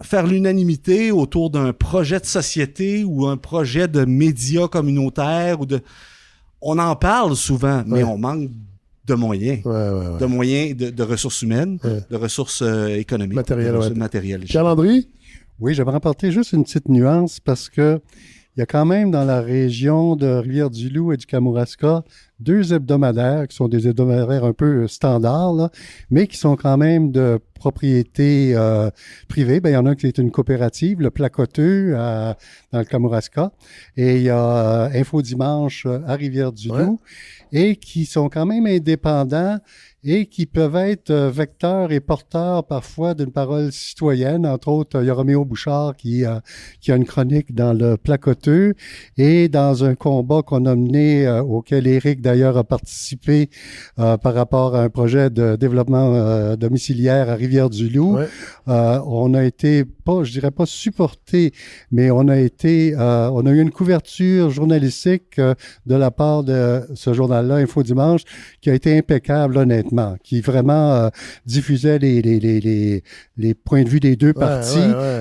faire l'unanimité autour d'un projet de société ou un projet de médias communautaires On en parle souvent, mais on manque de moyens. De moyens de ressources humaines, de ressources économiques. Matériel. Pierre-Landry? Oui, j'aimerais apporter juste une petite nuance parce que il y a quand même dans la région de Rivière-du-Loup et du Kamouraska 2 hebdomadaires qui sont des hebdomadaires un peu standards, là, mais qui sont quand même de propriété privée. Il y en a un qui est une coopérative, le Placoteux dans le Kamouraska, et il y a Info Dimanche à Rivière-du-Loup, et qui sont quand même indépendants et qui peuvent être vecteurs et porteurs parfois d'une parole citoyenne. Entre autres, il y a Roméo Bouchard qui a une chronique dans le Placoteux et dans un combat qu'on a mené, auquel Éric d'ailleurs a participé par rapport à un projet de développement domiciliaire à Rivière-du-Loup. On a été je dirais pas supporté, mais on a eu une couverture journalistique de la part de ce journal-là, Info Dimanche, qui a été impeccable, honnêtement, qui vraiment diffusait les points de vue des deux parties,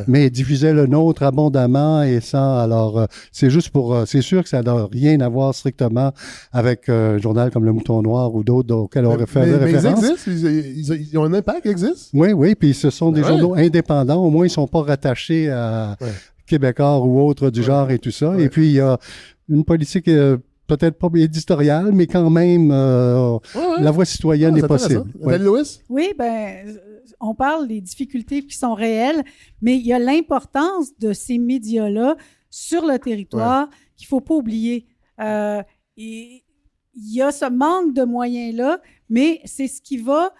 mais diffusait le nôtre abondamment et sans. Alors, c'est juste c'est sûr que ça n'a rien à voir strictement avec un journal comme Le Mouton Noir ou d'autres auxquels on fait référence. Mais ils existent, ils ont un impact, ils existent. Oui, puis ce sont des journaux indépendants, au moins ils sont pas rattachés à Québécois ou autres du genre et tout ça. Et puis, il y a une politique peut-être pas éditoriale, mais quand même, la voix citoyenne est possible. Louis? Oui, on parle des difficultés qui sont réelles, mais il y a l'importance de ces médias-là sur le territoire qu'il ne faut pas oublier. Il y a ce manque de moyens-là, mais c'est ce qui va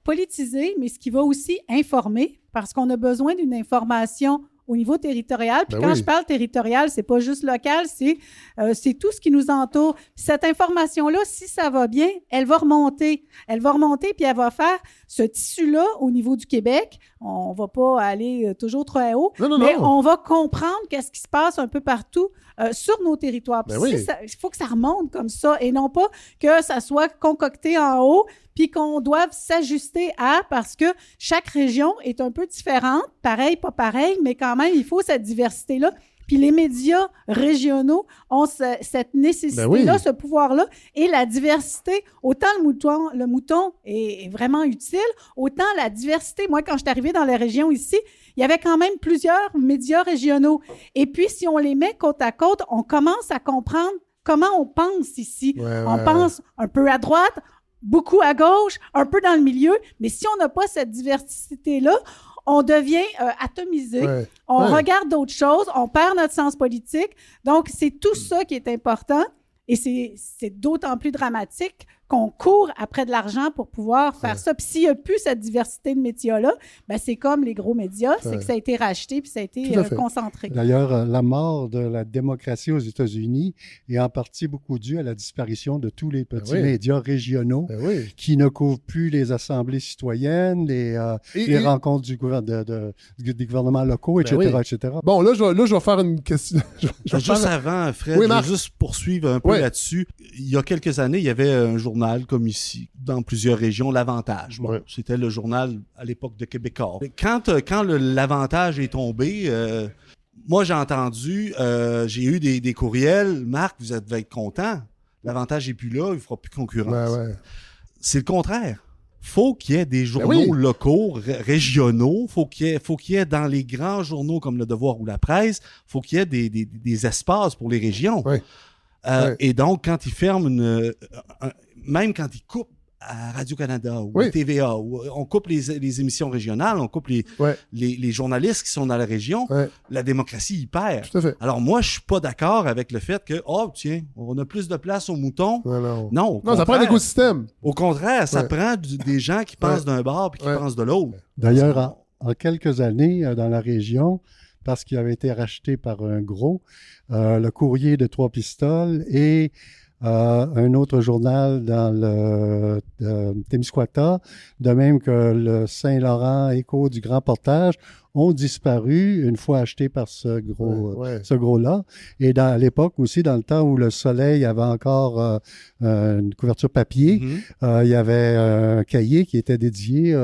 politiser, mais ce qui va aussi informer, parce qu'on a besoin d'une information au niveau territorial. Puis quand je parle territorial, c'est pas juste local, c'est tout ce qui nous entoure. Cette information-là, si ça va bien, elle va remonter. Elle va remonter, puis elle va faire ce tissu-là au niveau du Québec. On va pas aller toujours trop haut, mais on va comprendre qu'est-ce qui se passe un peu partout sur nos territoires. Il faut que ça remonte comme ça, et non pas que ça soit concocté en haut, puis qu'on doive s'ajuster parce que chaque région est un peu différente, pareil, pas pareil, mais quand même, il faut cette diversité-là. Puis les médias régionaux ont cette nécessité-là, ce pouvoir-là, et la diversité, autant le mouton est vraiment utile, autant la diversité. Moi, quand je suis arrivée dans la région ici, il y avait quand même plusieurs médias régionaux. Et puis, si on les met côte à côte, on commence à comprendre comment on pense ici. On pense un peu à droite, beaucoup à gauche, un peu dans le milieu, mais si on n'a pas cette diversité-là, on devient atomisé, on regarde d'autres choses, on perd notre sens politique. Donc, c'est tout ça qui est important, et c'est d'autant plus dramatique qu'on court après de l'argent pour pouvoir faire ça. Puis s'il n'y a plus cette diversité de médias-là, c'est comme les gros médias, c'est que ça a été racheté puis ça a été concentré. D'ailleurs, la mort de la démocratie aux États-Unis est en partie beaucoup due à la disparition de tous les petits médias régionaux qui ne couvrent plus les assemblées citoyennes, les rencontres des gouvernements locaux, etc., etc. Bon, là, je vais faire une question. Avant, Fred, je vais juste poursuivre un peu là-dessus. Il y a quelques années, il y avait un journal comme ici, dans plusieurs régions, l'Avantage. C'était le journal à l'époque de Québécois. Quand l'Avantage est tombé, moi j'ai entendu, j'ai eu des courriels. Marc, vous devez être content. L'Avantage n'est plus là, il ne fera plus concurrence. C'est le contraire. faut qu'il y ait des journaux locaux, régionaux, faut qu'il y ait dans les grands journaux comme Le Devoir ou La Presse, faut qu'il y ait des espaces pour les régions. Oui. Et donc, quand ils ferment même quand ils coupent à Radio-Canada ou à TVA, où on coupe les émissions régionales, on coupe les journalistes qui sont dans la région, la démocratie y perd. Tout à fait. Alors moi, je suis pas d'accord avec le fait que, tiens, on a plus de place aux moutons. Non, ça prend un écosystème. Au contraire, ça prend des gens qui pensent d'un bord et qui pensent de l'autre. D'ailleurs, en quelques années, dans la région, parce qu'il avait été racheté par un gros, le Courrier de Trois-Pistoles et un autre journal dans le Témiscouata, de même que le Saint-Laurent Écho du Grand Portage, ont disparu une fois achetés par ce gros-là. Et à l'époque aussi, dans le temps où le Soleil avait encore une couverture papier, il y avait un cahier qui était dédié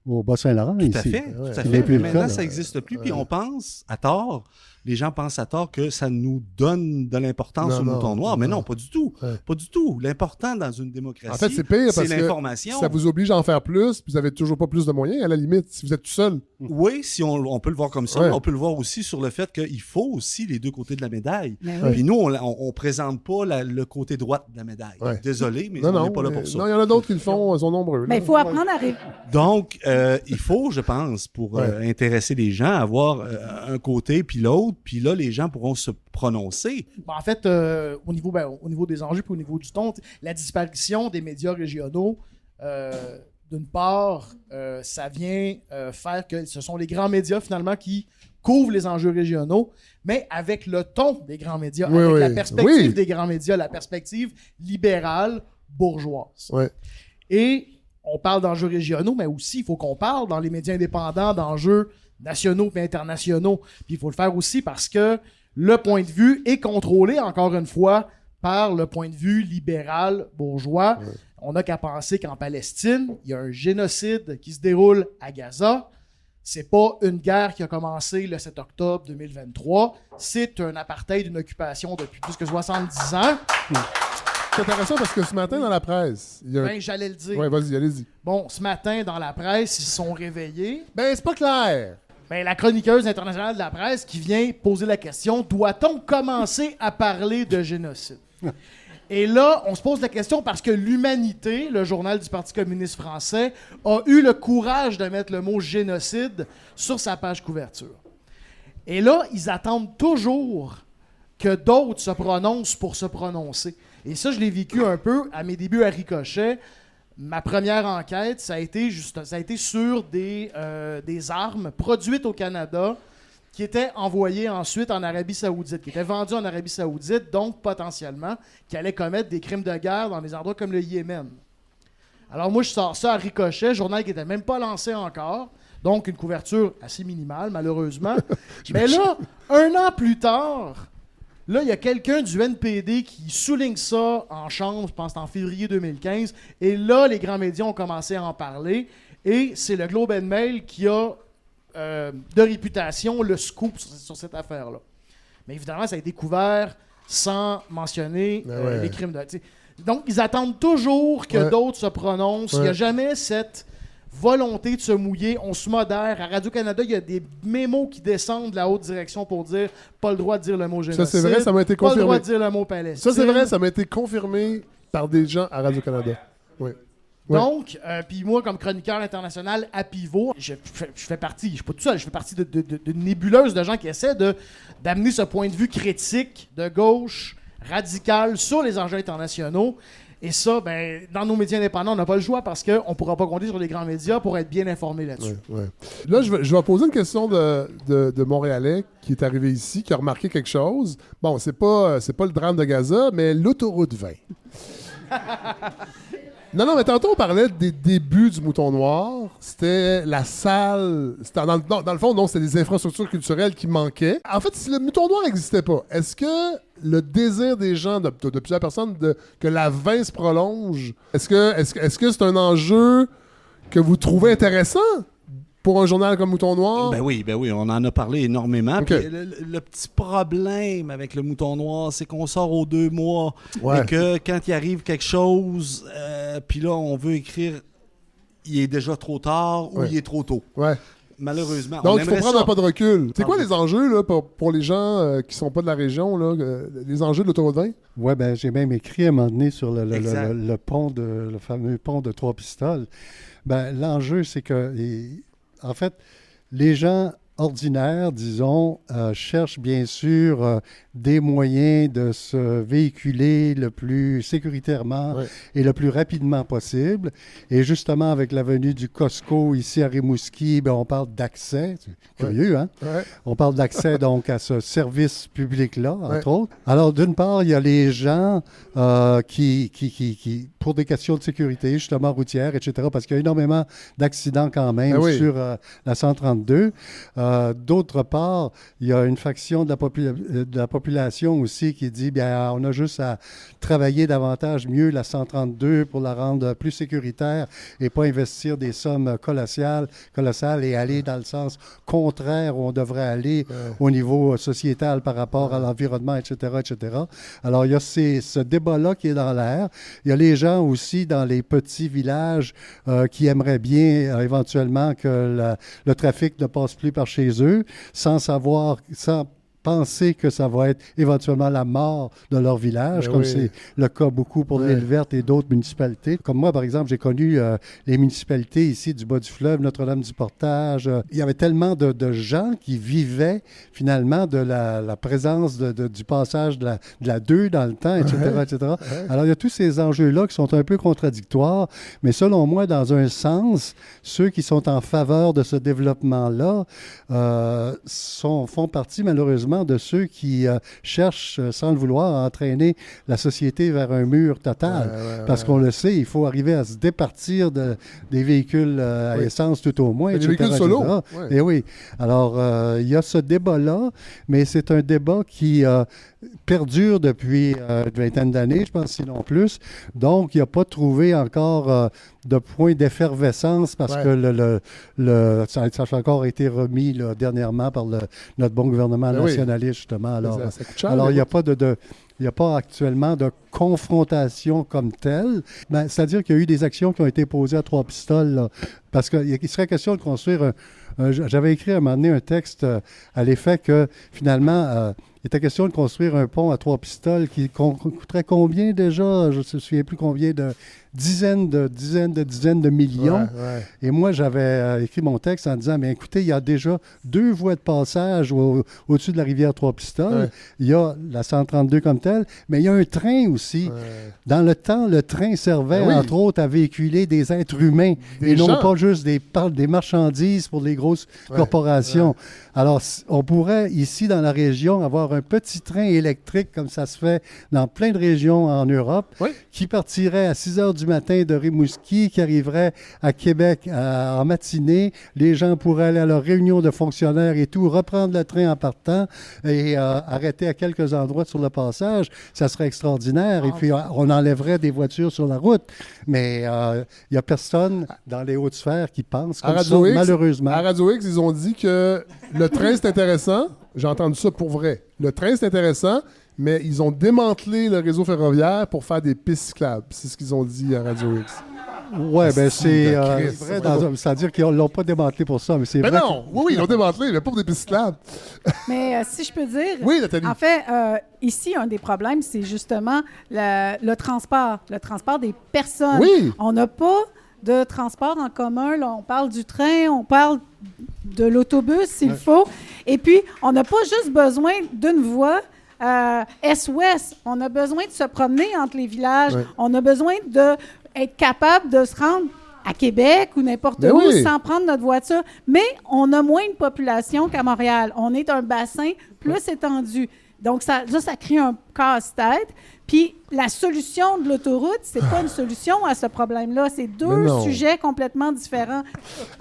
au Bas-Saint-Laurent. Tout à fait. Mais maintenant, ça n'existe plus. Puis on pense, à tort, les gens pensent à tort que ça nous donne de l'importance au mouton noir. Mais non, pas du tout. Pas du tout. L'important dans une démocratie, en fait, c'est pire parce l'information. Que ça vous oblige à en faire plus, puis vous n'avez toujours pas plus de moyens, à la limite, si vous êtes tout seul. Oui, si on peut le voir comme ça, mais on peut le voir aussi sur le fait qu'il faut aussi les deux côtés de la médaille. Puis nous, on ne présente pas le côté droit de la médaille. Désolé, mais on n'est pas là pour ça. Non, il y en a d'autres qui le font, ils sont nombreux. Mais il faut apprendre à rêver. Donc, il faut, je pense, pour intéresser les gens, avoir un côté puis l'autre, puis là, les gens pourront se prononcer. En fait, au niveau des enjeux puis au niveau du ton, la disparition des médias régionaux, d'une part, ça vient faire que ce sont les grands médias, finalement, qui couvrent les enjeux régionaux, mais avec le ton des grands médias, avec la perspective des grands médias, la perspective libérale, bourgeoise. Et on parle d'enjeux régionaux, mais aussi, il faut qu'on parle dans les médias indépendants d'enjeux nationaux et internationaux. Puis il faut le faire aussi parce que le point de vue est contrôlé, encore une fois, par le point de vue libéral bourgeois. On n'a qu'à penser qu'en Palestine, il y a un génocide qui se déroule à Gaza. C'est pas une guerre qui a commencé le 7 octobre 2023. C'est un apartheid, une occupation depuis plus que 70 ans. C'est intéressant parce que ce matin, dans la presse... j'allais le dire. Oui, vas-y, allez-y. Bon, ce matin, dans la presse, ils se sont réveillés. C'est pas clair. La chroniqueuse internationale de la presse qui vient poser la question, doit-on commencer à parler de génocide? Et là, on se pose la question parce que l'Humanité, le journal du Parti communiste français, a eu le courage de mettre le mot génocide sur sa page couverture. Et là, ils attendent toujours que d'autres se prononcent pour se prononcer. Et ça, je l'ai vécu un peu à mes débuts à Ricochet. Ma première enquête, ça a été sur des armes produites au Canada qui étaient envoyées ensuite en Arabie Saoudite, qui étaient vendues en Arabie Saoudite, donc potentiellement qui allaient commettre des crimes de guerre dans des endroits comme le Yémen. Alors moi, je sors ça à Ricochet, journal qui n'était même pas lancé encore, donc une couverture assez minimale, malheureusement. Mais là, 1 an plus tard... Là, il y a quelqu'un du NPD qui souligne ça en chambre, je pense en février 2015. Et là, les grands médias ont commencé à en parler. Et c'est le Globe and Mail qui a de réputation le scoop sur cette affaire-là. Mais évidemment, ça a été couvert sans mentionner les crimes de... Donc, ils attendent toujours que d'autres se prononcent. Il n'y a jamais cette volonté de se mouiller. On se modère. À Radio-Canada, il y a des mémos qui descendent de la haute direction pour dire pas le droit de dire le mot génocide. Ça, c'est vrai, ça m'a été confirmé. Pas le droit de dire le mot Palestine. Ça, c'est vrai, ça m'a été confirmé par des gens à Radio-Canada. Oui. Donc, puis moi, comme chroniqueur international à pivot, je fais partie, je suis pas tout seul, je fais partie d'une nébuleuse de gens qui essaient d'amener ce point de vue critique de gauche, radical, sur les enjeux internationaux. Et ça, dans nos médias indépendants, on n'a pas le choix parce qu'on ne pourra pas compter sur les grands médias pour être bien informés là-dessus. Là, je vais poser une question de Montréalais qui est arrivé ici, qui a remarqué quelque chose. Bon, c'est pas le drame de Gaza, mais l'autoroute 20. Non, mais tantôt, on parlait des débuts du Mouton Noir. C'était la salle... Dans le fond, non, c'était des infrastructures culturelles qui manquaient. En fait, si le Mouton Noir n'existait pas, est-ce que le désir des gens, de plusieurs personnes, que la 20 se prolonge, est-ce que c'est un enjeu que vous trouvez intéressant pour un journal comme Mouton Noir? Ben oui, on en a parlé énormément. Okay. Le petit problème avec le Mouton Noir, c'est qu'on sort aux 2 mois et que quand il arrive quelque chose, puis là, on veut écrire il est déjà trop tard ou il est trop tôt. Ouais. Malheureusement. Donc, il faut prendre un pas de recul. C'est quoi les enjeux là, pour les gens qui sont pas de la région, là, les enjeux de l'autoroute 20? Oui, ben j'ai même écrit à un moment donné sur le pont le fameux pont de Trois-Pistoles. Ben, l'enjeu, c'est que, en fait, les gens ordinaires, disons, cherchent bien sûr des moyens de se véhiculer le plus sécuritairement et le plus rapidement possible. Et justement, avec la venue du Costco ici à Rimouski, ben, on parle d'accès. C'est curieux, hein? Ouais. On parle d'accès donc à ce service public-là, entre autres. Alors, d'une part, il y a les gens qui, pour des questions de sécurité, justement routière, etc., parce qu'il y a énormément d'accidents quand même sur la 132. D'autre part, il y a une faction de la population aussi qui dit, bien, on a juste à travailler davantage mieux la 132 pour la rendre plus sécuritaire et pas investir des sommes colossales et aller dans le sens contraire où on devrait aller au niveau sociétal par rapport à l'environnement, etc., etc. Alors, il y a ce débat-là qui est dans l'air. Il y a les gens aussi dans les petits villages qui aimeraient bien éventuellement que le trafic ne passe plus par chez eux, sans penser que ça va être éventuellement la mort de leur village, comme c'est le cas beaucoup pour l'Île Verte et d'autres municipalités. Comme moi, par exemple, j'ai connu les municipalités ici du bas du fleuve, Notre-Dame-du-Portage. Il y avait tellement de gens qui vivaient finalement de la présence du passage de la 2 dans le temps, etc., etc. Alors, il y a tous ces enjeux-là qui sont un peu contradictoires, mais selon moi, dans un sens, ceux qui sont en faveur de ce développement-là font partie, malheureusement, de ceux qui cherchent, sans le vouloir, à entraîner la société vers un mur total. Parce qu'on le sait, il faut arriver à se départir des véhicules à essence tout au moins. Des véhicules solo. Et oui. Alors, il y a ce débat-là, mais c'est un débat qui perdure depuis une vingtaine d'années, je pense, sinon plus. Donc, il n'a pas trouvé encore de point d'effervescence parce que ça a encore été remis là, dernièrement par notre bon gouvernement nationaliste, justement. Alors, ça coûte cher, alors il n'y a pas il n'y a pas actuellement de confrontation comme telle. Ben, c'est-à-dire qu'il y a eu des actions qui ont été posées à Trois-Pistoles, là, parce qu'il serait question de construire j'avais écrit à un moment donné un texte à l'effet que, finalement, il était question de construire un pont à Trois-Pistoles qui coûterait combien déjà? Je ne me souviens plus combien de dizaines de millions. Et moi, j'avais écrit mon texte en disant, mais écoutez, il y a déjà 2 voies de passage au-dessus de la rivière Trois-Pistoles. Il y a la 132 comme telle, mais il y a un train aussi. Dans le temps, le train servait, entre autres, à véhiculer des êtres humains et non pas juste des marchandises pour les grosses corporations. Alors, on pourrait, ici, dans la région, avoir un petit train électrique, comme ça se fait dans plein de régions en Europe, qui partirait à 6 heures du matin de Rimouski, qui arriverait à Québec en matinée. Les gens pourraient aller à leur réunion de fonctionnaires et tout, reprendre le train en partant et arrêter à quelques endroits sur le passage. Ça serait extraordinaire. Et puis, on enlèverait des voitures sur la route. Mais il n'y a personne dans les hautes sphères qui pense comme ça, malheureusement. À Radio X, ils ont dit que le train, c'est intéressant. J'ai entendu ça pour vrai. Le train, c'est intéressant, mais ils ont démantelé le réseau ferroviaire pour faire des pistes cyclables. C'est ce qu'ils ont dit à Radio X. Oui, bien, c'est vrai. C'est-à-dire qu'ils ne l'ont pas démantelé pour ça, mais c'est vrai. Mais non! Oui, ils l'ont démantelé, mais pas pour des pistes cyclables. Mais si je peux dire... Oui, Nathalie. En fait, ici, un des problèmes, c'est justement le transport. Le transport des personnes. Oui! On n'a pas de transport en commun. Là, on parle du train, on parle de l'autobus s'il faut. Et puis, on n'a pas juste besoin d'une voie est-ouest. On a besoin de se promener entre les villages. On a besoin d'être capable de se rendre à Québec ou n'importe où sans prendre notre voiture. Mais on a moins de population qu'à Montréal. On est un bassin plus étendu. Donc, ça crée un casse-tête. Puis, la solution de l'autoroute, c'est pas une solution à ce problème-là. C'est 2 sujets complètement différents.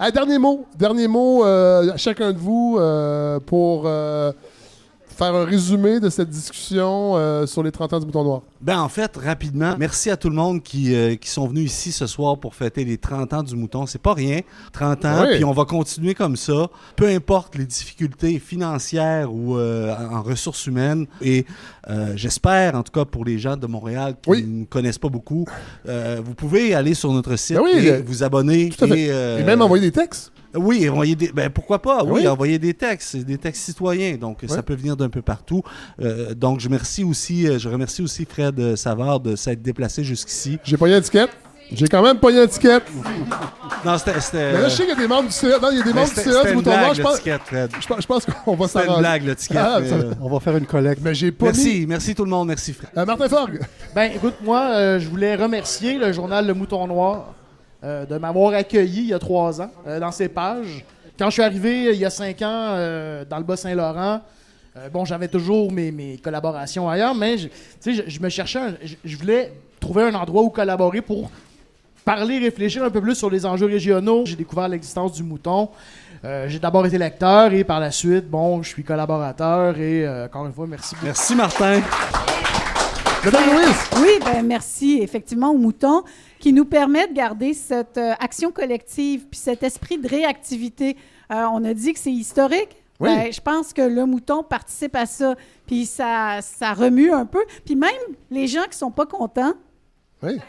Dernier mot à chacun de vous pour faire un résumé de cette discussion sur les 30 ans du Mouton Noir? Ben en fait, rapidement, merci à tout le monde qui sont venus ici ce soir pour fêter les 30 ans du Mouton. C'est pas rien, 30 ans, Oui. puis on va continuer comme ça, peu importe les difficultés financières ou en ressources humaines. Et j'espère, en tout cas pour les gens de Montréal qui ne connaissent pas beaucoup, vous pouvez aller sur notre site et vous abonner. Tout à fait. Et même envoyer des textes. Oui, envoyer pourquoi pas? Oui, Oui. envoyer des textes citoyens. Donc, ça peut venir d'un peu partout. Donc, je remercie aussi Fred Savard de s'être déplacé jusqu'ici. J'ai pogné l'étiquette. J'ai quand même pogné l'étiquette. Non, c'était... Mais là, je sais qu'il y a des membres du CA. Non, il y a des membres du CA du Mouton Noir. Je pense qu'on va C'était une blague, l'étiquette. On va faire une collecte. Mais j'ai pas Merci tout le monde. Merci, Fred. Martin Forgue. Ben, écoute, moi, je voulais remercier le journal Le Mouton Noir de m'avoir accueilli il y a 3 ans dans ses pages. Quand je suis arrivé il y a 5 ans dans le Bas-Saint-Laurent, j'avais toujours mes collaborations ailleurs, mais je me cherchais, je voulais trouver un endroit où collaborer pour parler, réfléchir un peu plus sur les enjeux régionaux. J'ai découvert l'existence du Mouton. J'ai d'abord été lecteur et par la suite, je suis collaborateur et encore une fois, merci beaucoup. Merci, Martin. Madame Louise. Oui, merci effectivement au Mouton qui nous permet de garder cette action collective puis cet esprit de réactivité. On a dit que c'est historique. Oui. Je pense que le Mouton participe à ça, puis ça remue un peu. Puis même les gens qui sont pas contents, Oui.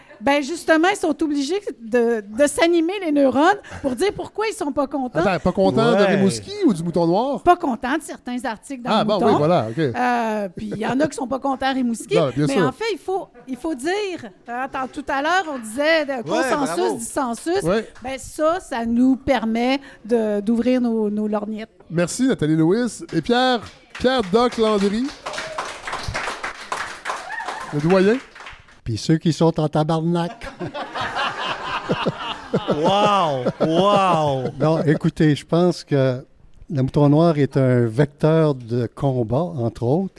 justement, ils sont obligés de s'animer les neurones pour dire pourquoi ils sont pas contents. Attends, pas content de Rimouski ou du Mouton Noir? Pas contents de certains articles dans le Mouton. Oui, voilà, OK. Puis il y en a qui sont pas contents à Rimouski. Non, bien mais sûr. en fait, il faut dire, tout à l'heure, on disait consensus, bravo. dissensus. Ouais. Ça nous permet d'ouvrir nos lorgnettes. Merci, Nathalie Lewis. Et Pierre Doc Landry, le doyen. Puis ceux qui sont en tabarnak. Wow! Non, écoutez, je pense que le Mouton Noir est un vecteur de combat, entre autres.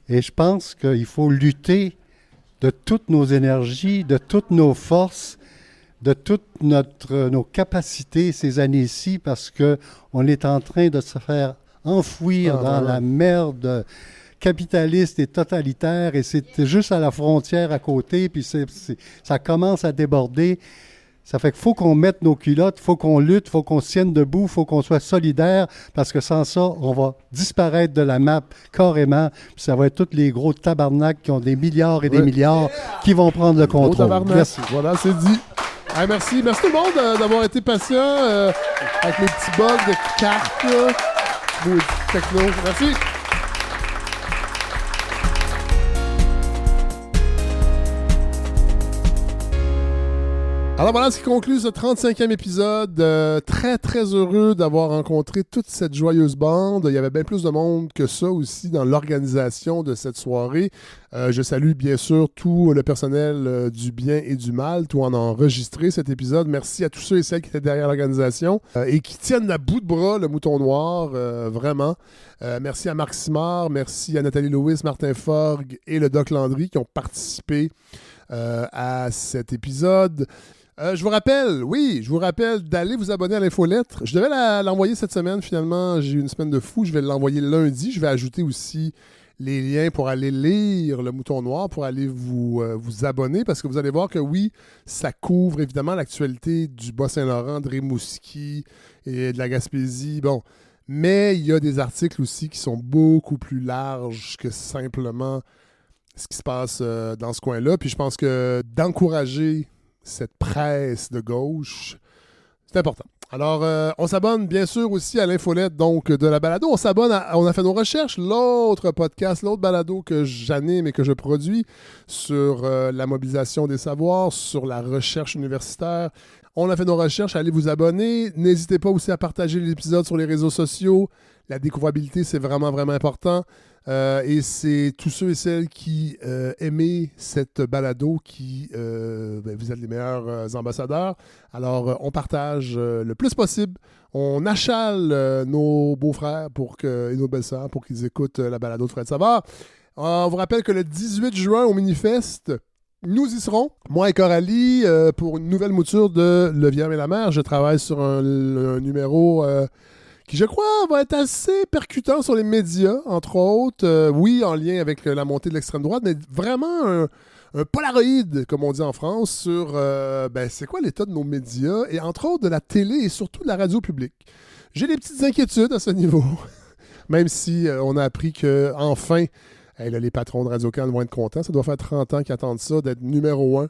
Et je pense qu'il faut lutter de toutes nos énergies, de toutes nos forces, de toutes nos capacités ces années-ci, parce qu'on est en train de se faire enfouir dans la merde capitaliste et totalitaire, et c'est juste à la frontière à côté, puis ça commence à déborder. Ça fait qu'il faut qu'on mette nos culottes, il faut qu'on lutte, il faut qu'on se tienne debout, il faut qu'on soit solidaire, parce que sans ça, on va disparaître de la map carrément, puis ça va être tous les gros tabarnaks qui ont des milliards et des milliards qui vont prendre le Gros contrôle. tabarnak. Merci. Voilà, c'est dit. Merci. Merci tout le monde d'avoir été patient avec mes petits bugs de cartes, là. Beau techno. Merci. Alors voilà ce qui conclut ce 35e épisode. Très, très heureux d'avoir rencontré toute cette joyeuse bande. Il y avait bien plus de monde que ça aussi dans l'organisation de cette soirée. Je salue bien sûr tout le personnel du bien et du mal, tout en a enregistré cet épisode. Merci à tous ceux et celles qui étaient derrière l'organisation et qui tiennent à bout de bras le Mouton Noir, vraiment. Merci à Marc Simard, merci à Nathalie Lewis, Martin Forgue et le Doc Landry qui ont participé à cet épisode. Je vous rappelle d'aller vous abonner à l'infolettre. Je devais l'envoyer cette semaine, finalement. J'ai eu une semaine de fou. Je vais l'envoyer lundi. Je vais ajouter aussi les liens pour aller lire le Mouton Noir, pour aller vous abonner, parce que vous allez voir que oui, ça couvre évidemment l'actualité du Bas-Saint-Laurent, de Rimouski et de la Gaspésie. Bon, mais il y a des articles aussi qui sont beaucoup plus larges que simplement ce qui se passe dans ce coin-là. Puis je pense que d'encourager cette presse de gauche, c'est important. Alors, on s'abonne bien sûr aussi à l'infolette donc de la balado. On a fait nos recherches, l'autre podcast, l'autre balado que j'anime et que je produis sur la mobilisation des savoirs, sur la recherche universitaire. On a fait nos recherches, allez vous abonner. N'hésitez pas aussi à partager l'épisode sur les réseaux sociaux. La découvrabilité, c'est vraiment, vraiment important. Et c'est tous ceux et celles qui aiment cette balado qui, vous êtes les meilleurs ambassadeurs. Alors, on partage le plus possible. On achale nos beaux-frères et nos belles-sœurs pour qu'ils écoutent la balado de Fred Savard. On vous rappelle que le 18 juin au Minifest, nous y serons. Moi et Coralie, pour une nouvelle mouture de Le Vieux et la Mer. Je travaille sur un numéro qui, je crois, va être assez percutant sur les médias, entre autres. Oui, en lien avec la montée de l'extrême droite, mais vraiment un polaroïde, comme on dit en France, sur c'est quoi l'état de nos médias, et entre autres de la télé et surtout de la radio publique. J'ai des petites inquiétudes à ce niveau, même si on a appris que enfin, les patrons de Radio-Can vont être contents. Ça doit faire 30 ans qu'ils attendent ça, d'être numéro 1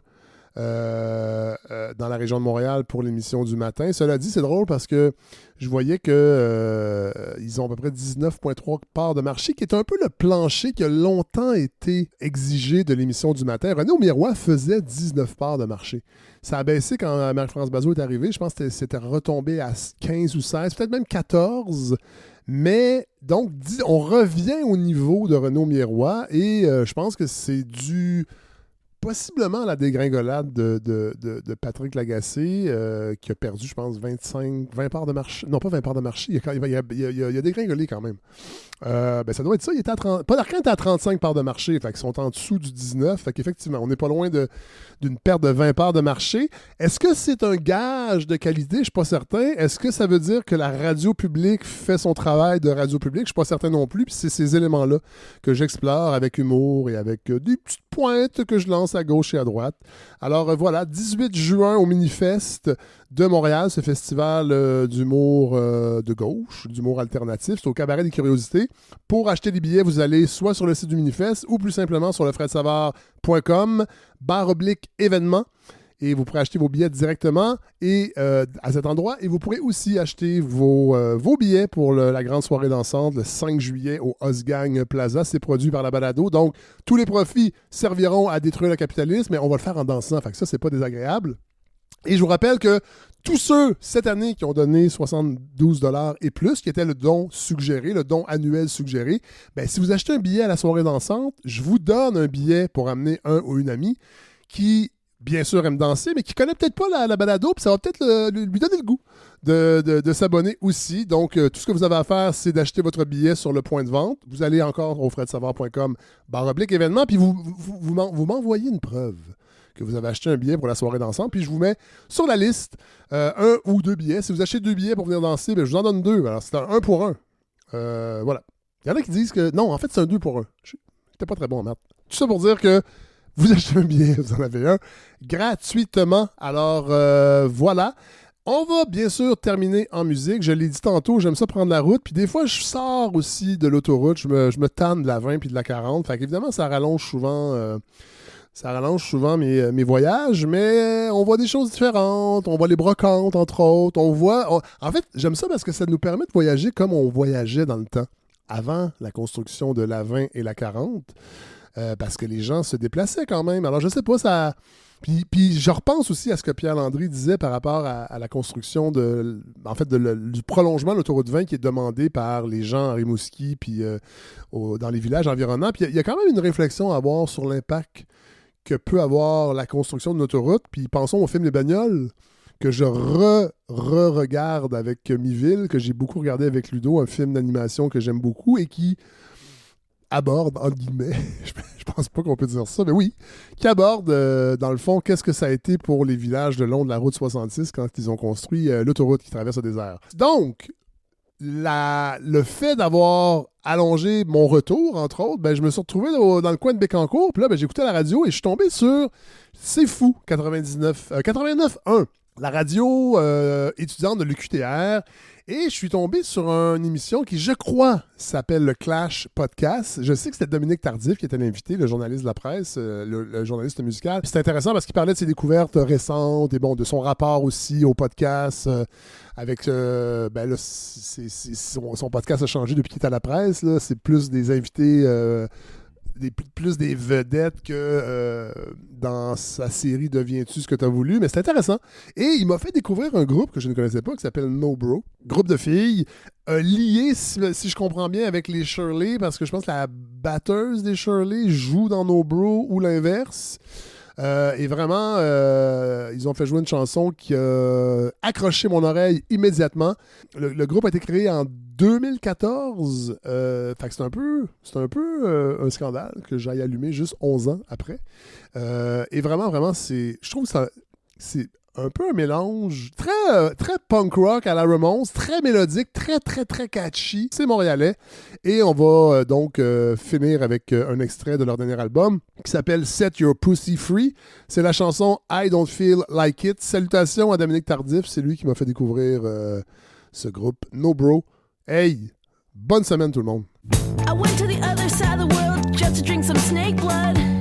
dans la région de Montréal pour l'émission du matin. Cela dit, c'est drôle parce que je voyais que ils ont à peu près 19,3 parts de marché, qui est un peu le plancher qui a longtemps été exigé de l'émission du matin. René Aumirois faisait 19 parts de marché. Ça a baissé quand Marie-France Bazot est arrivée. Je pense que c'était retombé à 15 ou 16, peut-être même 14. Mais donc, on revient au niveau de René Aumirois et je pense que c'est dû possiblement la dégringolade de Patrick Lagacé, qui a perdu, je pense, 20 parts de marché. Non, pas 20 parts de marché. Il a dégringolé quand même. Ça doit être ça. Il était à 30... Paul Arcand était à 35 parts de marché. Fait qu'ils sont en dessous du 19. Fait qu'effectivement, on n'est pas loin d'une perte de 20 parts de marché. Est-ce que c'est un gage de qualité? Je ne suis pas certain. Est-ce que ça veut dire que la radio publique fait son travail de radio publique? Je ne suis pas certain non plus. Puis c'est ces éléments-là que j'explore avec humour et avec des petites pointes que je lance à gauche et à droite. Alors voilà, 18 juin au Minifest de Montréal, ce festival d'humour de gauche, d'humour alternatif. C'est au Cabaret des Curiosités. Pour acheter des billets, vous allez soit sur le site du Minifest ou plus simplement sur lefredsavard.com/événements. Et vous pourrez acheter vos billets directement à cet endroit. Et vous pourrez aussi acheter vos billets pour la grande soirée dansante le 5 juillet au Osgang Plaza. C'est produit par la Balado. Donc, tous les profits serviront à détruire le capitalisme, mais on va le faire en dansant. Fait que ça, c'est pas désagréable. Et je vous rappelle que tous ceux, cette année, qui ont donné 72$ et plus, qui était le don suggéré, le don annuel suggéré, si vous achetez un billet à la soirée dansante, je vous donne un billet pour amener un ou une amie qui, bien sûr, aime danser, mais qui connaît peut-être pas la Balado, puis ça va peut-être lui donner le goût de s'abonner aussi. Donc, tout ce que vous avez à faire, c'est d'acheter votre billet sur le point de vente. Vous allez encore au fredsavoir.com/événements, puis vous m'envoyez une preuve que vous avez acheté un billet pour la soirée dansante, puis je vous mets sur la liste 1 ou 2 billets. Si vous achetez 2 billets pour venir danser, je vous en donne 2. Alors, c'est un 1 pour 1. Voilà. Il y en a qui disent que non, en fait, c'est un 2 pour 1. J'étais pas très bon en maths. Tout ça pour dire que vous achetez un billet, vous en avez un, gratuitement. Alors, voilà. On va bien sûr terminer en musique. Je l'ai dit tantôt, j'aime ça prendre la route. Puis des fois, je sors aussi de l'autoroute. Je me tanne de la 20 puis de la 40. Fait qu'évidemment, ça rallonge souvent mes voyages, mais on voit des choses différentes. On voit les brocantes, entre autres. En fait, j'aime ça parce que ça nous permet de voyager comme on voyageait dans le temps, avant la construction de la 20 et la 40. Parce que les gens se déplaçaient quand même. Alors, je sais pas, ça... Puis je repense aussi à ce que Pierre Landry disait par rapport à la construction du prolongement de l'autoroute 20 qui est demandé par les gens à Rimouski puis dans les villages environnants. Puis il y a quand même une réflexion à avoir sur l'impact que peut avoir la construction de l'autoroute. Puis pensons au film Les Bagnoles, que je regarde avec Miville, que j'ai beaucoup regardé avec Ludo, un film d'animation que j'aime beaucoup et qui aborde, entre guillemets, je pense pas qu'on peut dire ça, mais oui, qui aborde, dans le fond, qu'est-ce que ça a été pour les villages le long de la route 66 quand ils ont construit l'autoroute qui traverse le désert. Donc, le fait d'avoir allongé mon retour, entre autres, je me suis retrouvé dans le coin de Bécancour, puis là, j'écoutais la radio et je suis tombé sur C'est Fou 89.1, la radio étudiante de l'UQTR. Et je suis tombé sur une émission qui, je crois, s'appelle le Clash Podcast. Je sais que c'était Dominique Tardif qui était l'invité, le journaliste de la presse, le journaliste musical. C'est intéressant parce qu'il parlait de ses découvertes récentes et de son rapport aussi au podcast. Avec son podcast a changé depuis qu'il est à la presse. Là. C'est plus des invités... plus des vedettes que dans sa série Deviens-tu ce que tu as voulu, mais c'est intéressant. Et il m'a fait découvrir un groupe que je ne connaissais pas qui s'appelle No Bro, groupe de filles liées, si je comprends bien, avec les Shirley, parce que je pense que la batteuse des Shirley joue dans No Bro ou l'inverse. Et vraiment, ils ont fait jouer une chanson qui a accroché mon oreille immédiatement. Le groupe a été créé en 2014. Fait que c'est un peu un scandale que j'aille allumer juste 11 ans après. Et vraiment, je trouve que c'est un peu un mélange très punk rock à la Ramones, très mélodique, très, très, très catchy. C'est montréalais. Et on va donc finir avec un extrait de leur dernier album qui s'appelle Set Your Pussy Free. C'est la chanson I Don't Feel Like It. Salutations à Dominique Tardif, c'est lui qui m'a fait découvrir ce groupe. No Bro. Hey, bonne semaine tout le monde. I went to the other side of the world just to drink some snake blood.